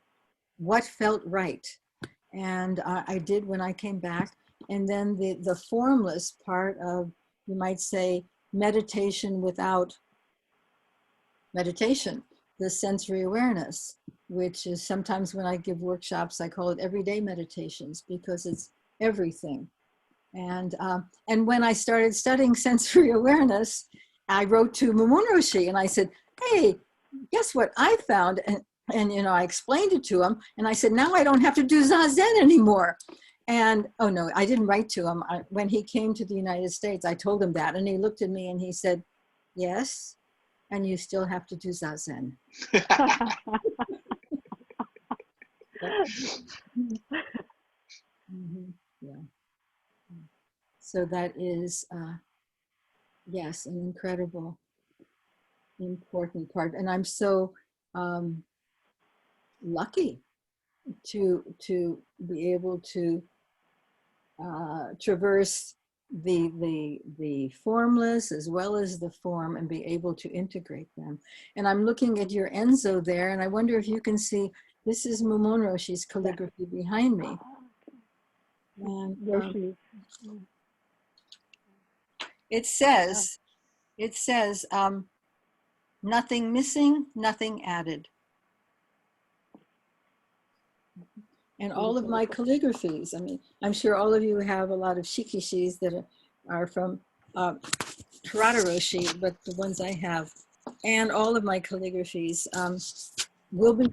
Speaker 2: what felt right. And I did when I came back. And then the formless part of, you might say, meditation without meditation, the sensory awareness, which is sometimes when I give workshops, I call it everyday meditations, because it's everything. And when I started studying sensory awareness, I wrote to Mamun Roshi and I said, hey, guess what I found? And I explained it to him, and I said, now I don't have to do Zazen anymore. And, oh no, I didn't write to him. When he came to the United States, I told him that, and he looked at me and he said, yes, and you still have to do Zazen. Mm-hmm. Yeah. So that is, yes, an incredible, important part. And I'm so lucky to be able to traverse the formless as well as the form and be able to integrate them. And I'm looking at your Enzo there, and I wonder if you can see, this is Mumon Roshi's calligraphy behind me. And it says, nothing missing, nothing added. And all of my calligraphies, I mean, I'm sure all of you have a lot of shikishis that are from Harada Roshi, but the ones I have, and all of my calligraphies will be.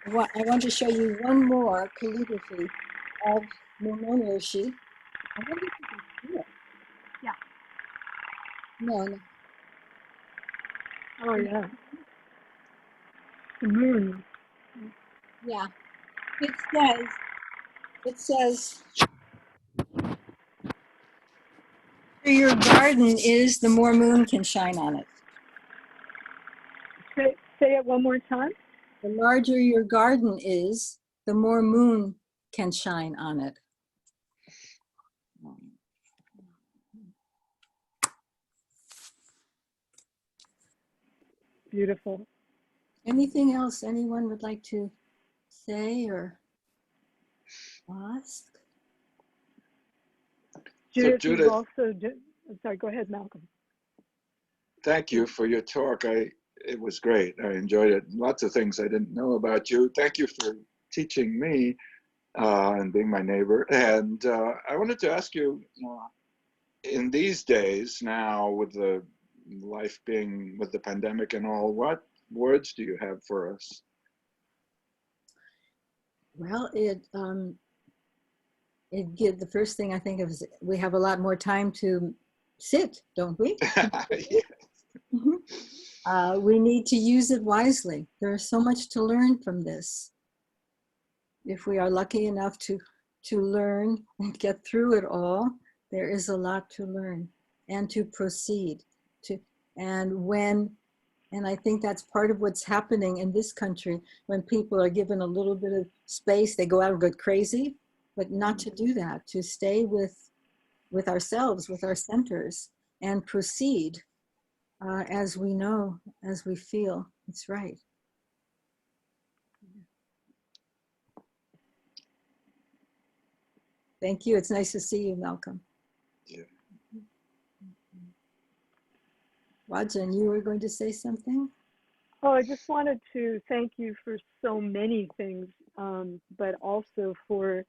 Speaker 2: I want to show you one more calligraphy of Mumon Roshi. I wonder if you can see it.
Speaker 1: Yeah.
Speaker 2: No.
Speaker 1: Oh, yeah. The moon.
Speaker 2: Yeah. It says, the your garden is, the more moon can shine on it.
Speaker 1: Say it one more time.
Speaker 2: The larger your garden is, the more moon can shine on it.
Speaker 1: Beautiful.
Speaker 2: Anything else anyone would like to say or ask?
Speaker 1: Judyth,
Speaker 5: so Judyth,
Speaker 1: also, sorry, go ahead, Malcolm.
Speaker 5: Thank you for your talk. It was great. I enjoyed it. Lots of things I didn't know about you. Thank you for teaching me and being my neighbor. And I wanted to ask you, in these days now, with the life being with the pandemic and all, what words do you have for us?
Speaker 2: Well, the first thing I think of is we have a lot more time to sit, don't we?
Speaker 5: Yes.
Speaker 2: We need to use it wisely. There's so much to learn from this. If we are lucky enough to learn and get through it all, there is a lot to learn and to proceed to. And I think that's part of what's happening in this country. When people are given a little bit of space, they go out and go crazy, but not to do that, to stay with ourselves, with our centers, and proceed as we know, as we feel it's right. Thank you. It's nice to see you, Malcolm.
Speaker 5: Yeah.
Speaker 2: Rajan, you were going to say something?
Speaker 1: Oh, I just wanted to thank you for so many things, but also for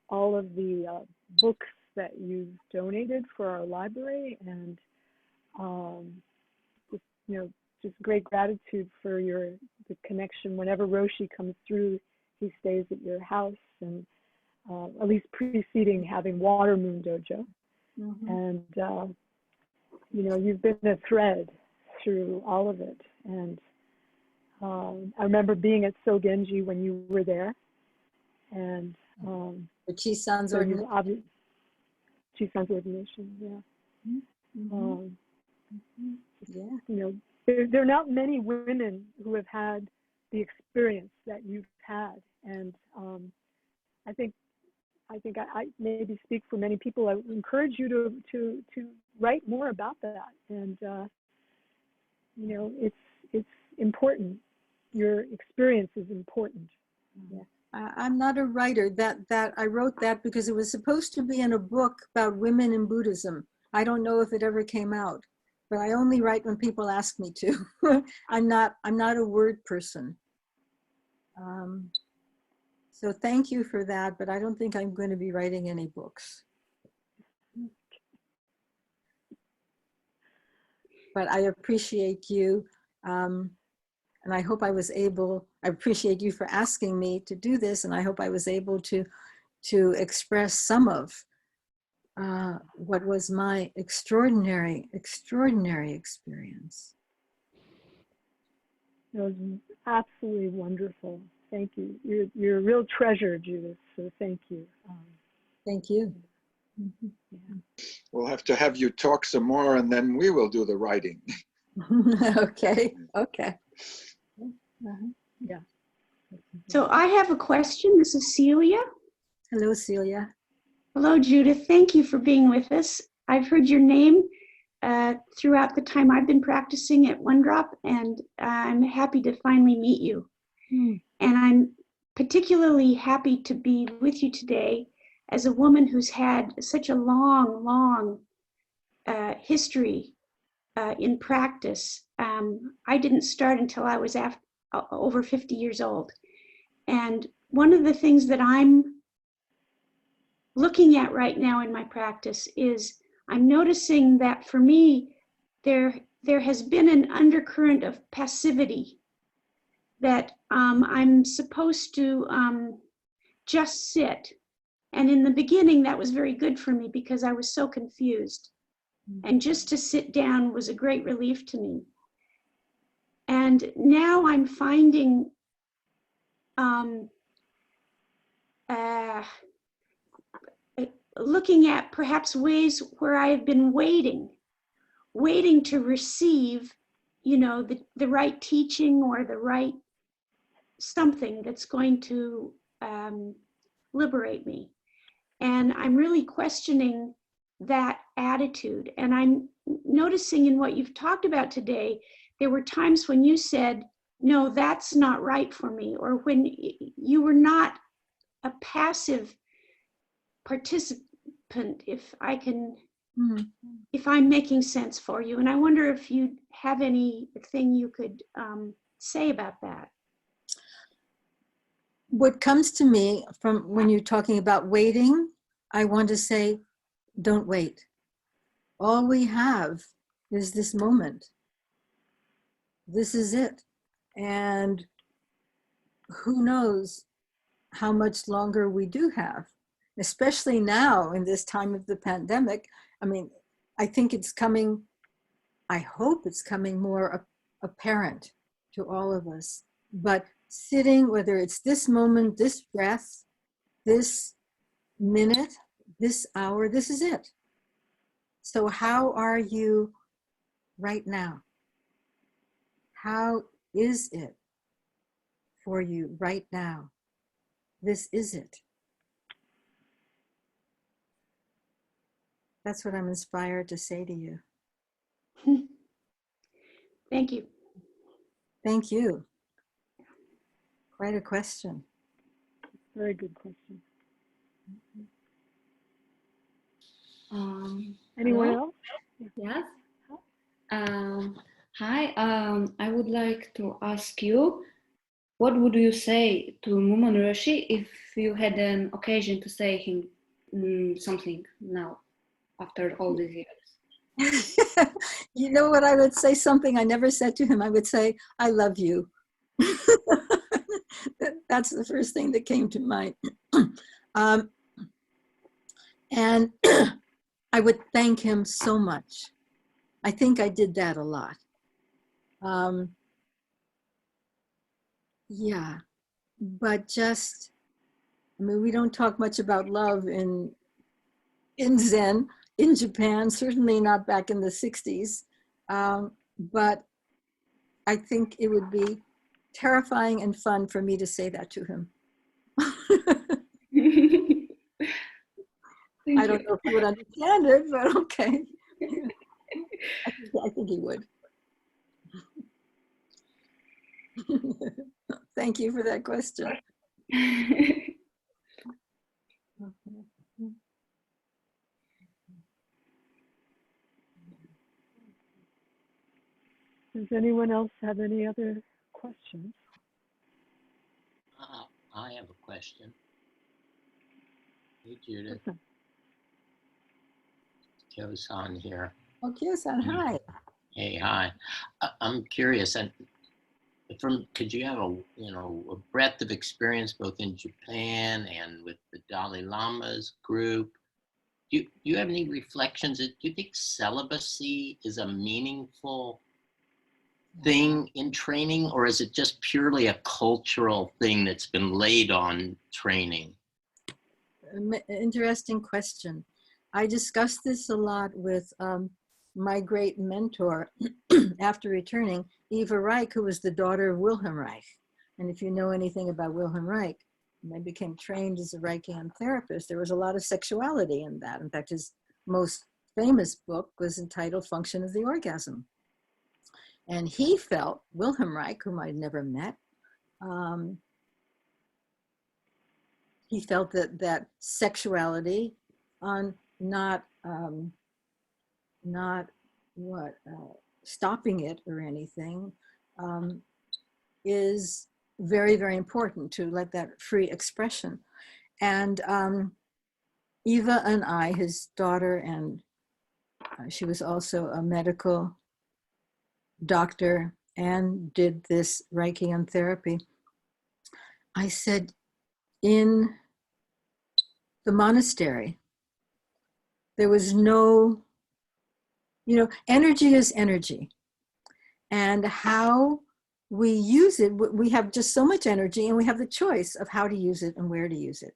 Speaker 1: all of the books that you've donated for our library, and just great gratitude for the connection. Whenever Roshi comes through, he stays at your house, and at least preceding having Watermoon Dojo.
Speaker 2: Mm-hmm.
Speaker 1: And you've been a thread through all of it. And I remember being at Sogenji when you were there, and
Speaker 2: the Chisan's ordination.
Speaker 1: Chisan's ordination, yeah.
Speaker 2: Mm-hmm.
Speaker 1: Yeah. There are not many women who have had the experience that you've had, and I think I maybe speak for many people. I would encourage you to write more about that, and it's important. Your experience is important.
Speaker 2: Yeah. I'm not a writer. That I wrote that because it was supposed to be in a book about women in Buddhism. I don't know if it ever came out, but I only write when people ask me to. I'm not a word person. So thank you for that, but I don't think I'm going to be writing any books. But I appreciate you, and I hope I appreciate you for asking me to do this, and I hope I was able to express some of what was my extraordinary experience.
Speaker 1: It was absolutely wonderful. Thank you. You're a real treasure, Judyth, so thank you.
Speaker 2: Thank you.
Speaker 1: Mm-hmm. Yeah.
Speaker 5: We'll have to have you talk some more, and then we will do the writing.
Speaker 2: Okay.
Speaker 1: Yeah.
Speaker 6: So I have a question. This is Celia.
Speaker 2: Hello, Celia.
Speaker 6: Hello, Judith. Thank you for being with us. I've heard your name throughout the time I've been practicing at One Drop, and I'm happy to finally meet you. And I'm particularly happy to be with you today as a woman who's had such a long history in practice. I didn't start until I was over 50 years old. And one of the things that I'm looking at right now in my practice is I'm noticing that for me, there has been an undercurrent of passivity, that I'm supposed to just sit. And in the beginning, that was very good for me because I was so confused. And just to sit down was a great relief to me. And now I'm finding looking at perhaps ways where I have been waiting to receive, you know, the right teaching or the right something that's going to liberate me. And I'm really questioning that attitude. And I'm noticing in what you've talked about today, there were times when you said, no, that's not right for me, or when you were not a passive participant, if I'm making sense for you. And I wonder if you have anything you could say about that.
Speaker 2: What comes to me from when you're talking about waiting, I want to say, don't wait. All we have is this moment. This is it. And who knows how much longer we do have, especially now in this time of the pandemic. I mean, I think it's coming, I hope it's coming more apparent to all of us. But sitting, whether it's this moment, this breath, this minute, this hour, this is it. So how are you right now? How is it for you right now? This is it. That's what I'm inspired to say to you.
Speaker 6: Thank you.
Speaker 2: Thank you. Quite a question.
Speaker 1: Very good question. Anyone else?
Speaker 7: Yes. Hi. I would like to ask you, what would you say to Muman Roshi if you had an occasion to say him something now, after all these years?
Speaker 2: You know what I would say? Something I never said to him. I would say, I love you. That's the first thing that came to mind. And I would thank him so much. I think I did that a lot. Yeah, but just, I mean, we don't talk much about love in Zen, in Japan, certainly not back in the 60s. But I think it would be terrifying and fun for me to say that to him. I don't know if he would understand it, but okay. I think he would. Thank you for that question.
Speaker 1: Does anyone else have any other questions?
Speaker 8: I have a question. Hey, Judith. Kyo-san here.
Speaker 2: Oh, Kyo-san, hi.
Speaker 8: Hey, hi. I'm curious, and could you have a breadth of experience both in Japan and with the Dalai Lama's group? Do you have any reflections? Do you think celibacy is a meaningful thing in training, or is it just purely a cultural thing that's been laid on training?
Speaker 2: Interesting question. I discussed this a lot with my great mentor after returning, Eva Reich, who was the daughter of Wilhelm Reich. And if you know anything about Wilhelm Reich, and I became trained as a Reikian therapist, there was a lot of sexuality in that. In fact, his most famous book was entitled Function of the Orgasm. And he felt, Wilhelm Reich, whom I'd never met, he felt that sexuality on not stopping it or anything is very, very important, to let that free expression. And Eva and I, his daughter, and she was also a medical doctor and did this Reikian therapy. I said, in the monastery, there was no, energy is energy. And how we use it, we have just so much energy, and we have the choice of how to use it and where to use it.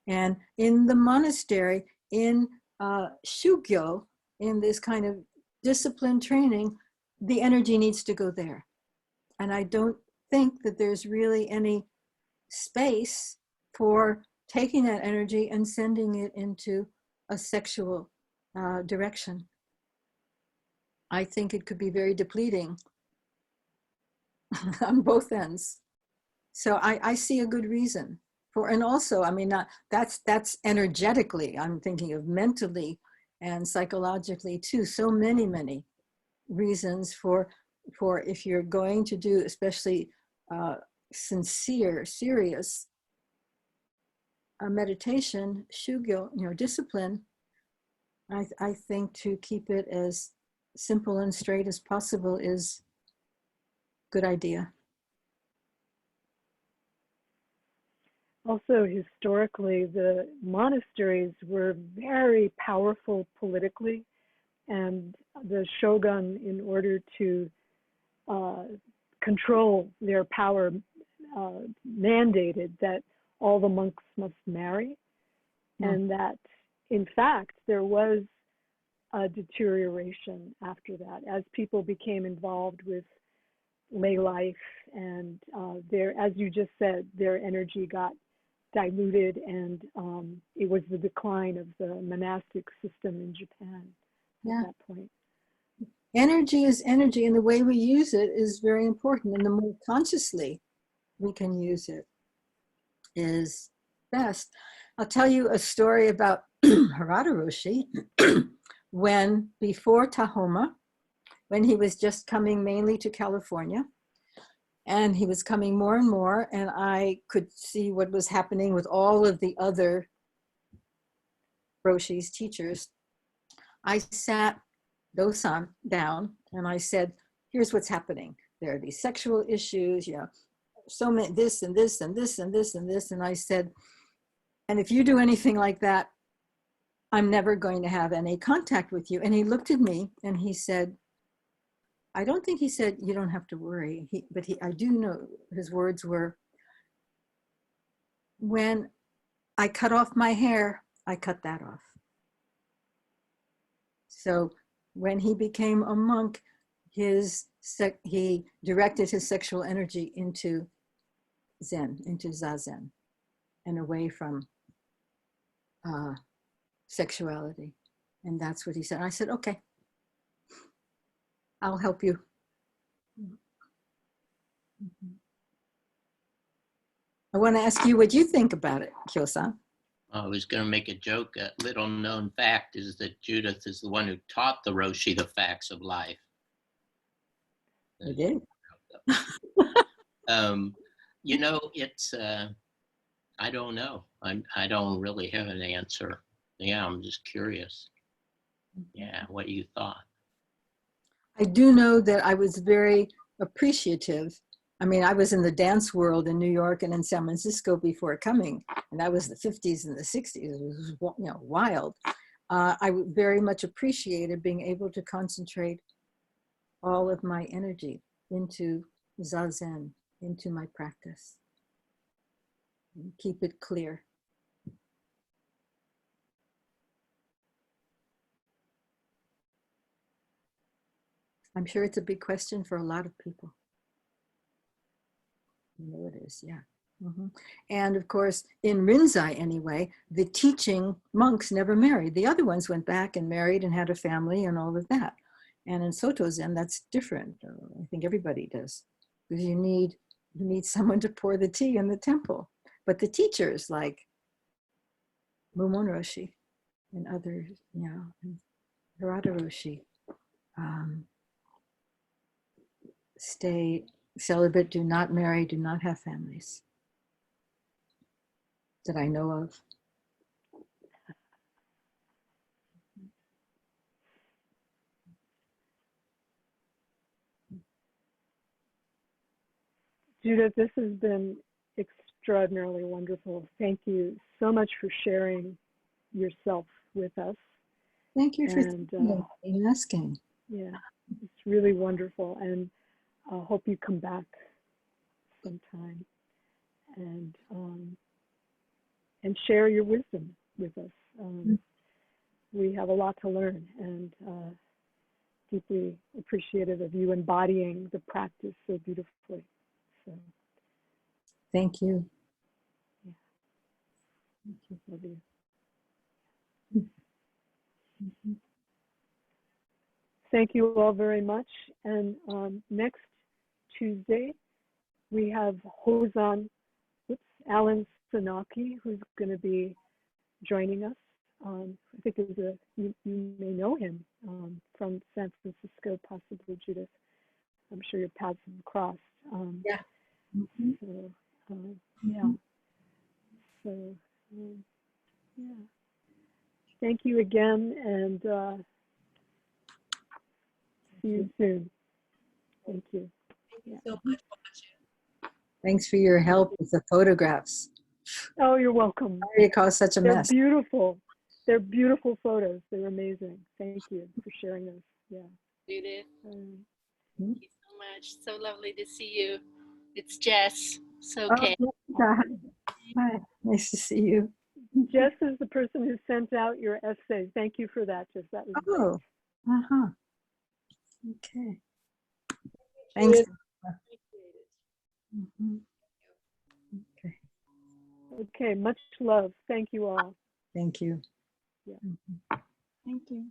Speaker 2: And in the monastery, in Shugyo, in this kind of discipline training, the energy needs to go there. And I don't think that there's really any space for taking that energy and sending it into a sexual direction. I think it could be very depleting on both ends. So I see a good reason for, and also, I mean, that's energetically, I'm thinking of mentally and psychologically too, so many reasons for if you're going to do, especially sincere, serious meditation, shugyo, discipline, I think to keep it as simple and straight as possible is a good idea.
Speaker 1: Also, historically, the monasteries were very powerful politically, and the shogun, in order to control their power, mandated that all the monks must marry, and that, in fact, there was a deterioration after that as people became involved with lay life, and as you just said, their energy got diluted, and it was the decline of the monastic system in Japan at that point.
Speaker 2: Energy is energy, and the way we use it is very important, and the more consciously we can use it is best. I'll tell you a story about Harada Roshi when, before Tahoma, when he was just coming mainly to California, and he was coming more and more, and I could see what was happening with all of the other Roshi's teachers. I sat Dosan down and I said, here's what's happening. There are these sexual issues, so many, this and this and this and this and this. And I said, and if you do anything like that, I'm never going to have any contact with you. And he looked at me and he said, I don't think he said, you don't have to worry. I do know his words were, when I cut off my hair, I cut that off. So when he became a monk, he directed his sexual energy into Zen, into Zazen, and away from sexuality. And that's what he said. I said, okay, I'll help you. I want to ask you what you think about it, Kyo-san.
Speaker 8: I was going to make a joke. A little known fact is that Judyth is the one who taught the Roshi the facts of life.
Speaker 2: I did.
Speaker 8: It's, I don't know. I don't really have an answer. Yeah, I'm just curious. Yeah, what you thought.
Speaker 2: I do know that I was very appreciative. I mean, I was in the dance world in New York and in San Francisco before coming, and that was the 50s and the 60s. It was, wild. I very much appreciated being able to concentrate all of my energy into Zazen, into my practice. And keep it clear. I'm sure it's a big question for a lot of people. I know it is, yeah. Mhm. And of course, in Rinzai anyway, the teaching monks never married. The other ones went back and married and had a family and all of that. And in Soto Zen, that's different. I think everybody does, because you need someone to pour the tea in the temple. But the teachers like Mumon Roshi and others, and Harada Roshi, stay celibate, do not marry, do not have families that I know of.
Speaker 1: Judyth, this has been extraordinarily wonderful. Thank you so much for sharing yourself with us.
Speaker 2: Thank you for asking.
Speaker 1: Yeah, it's really wonderful, and I hope you come back sometime and share your wisdom with us. We have a lot to learn, and deeply appreciative of you embodying the practice so beautifully. So,
Speaker 2: thank you.
Speaker 1: Yeah. Thank you. Love you.
Speaker 2: Mm-hmm.
Speaker 1: Thank you all very much. And next Tuesday, we have Alan Sanaki, who's going to be joining us. I think you may know him from San Francisco, possibly, Judyth. I'm sure your paths have crossed.
Speaker 2: Yeah.
Speaker 1: Mm-hmm. So, yeah. So, yeah. Thank you again, and see you soon. Thank you.
Speaker 9: Thank you so much.
Speaker 2: Thanks for your help with the photographs.
Speaker 1: Oh, you're welcome.
Speaker 2: Sorry to cause such a mess.
Speaker 1: They're beautiful. They're beautiful photos. They're amazing. Thank you for sharing those. Yeah.
Speaker 9: Judyth, thank you so much. So lovely to see you. It's Jess. So okay.
Speaker 2: Hi. Nice to see you.
Speaker 1: Jess is the person who sent out your essay. Thank you for that, Jess. That was great.
Speaker 2: Uh-huh. Okay. Thanks. Mm-hmm. Okay.
Speaker 1: Okay, much love. Thank you all.
Speaker 2: Thank you.
Speaker 1: Yeah.
Speaker 2: Mm-hmm. Thank you.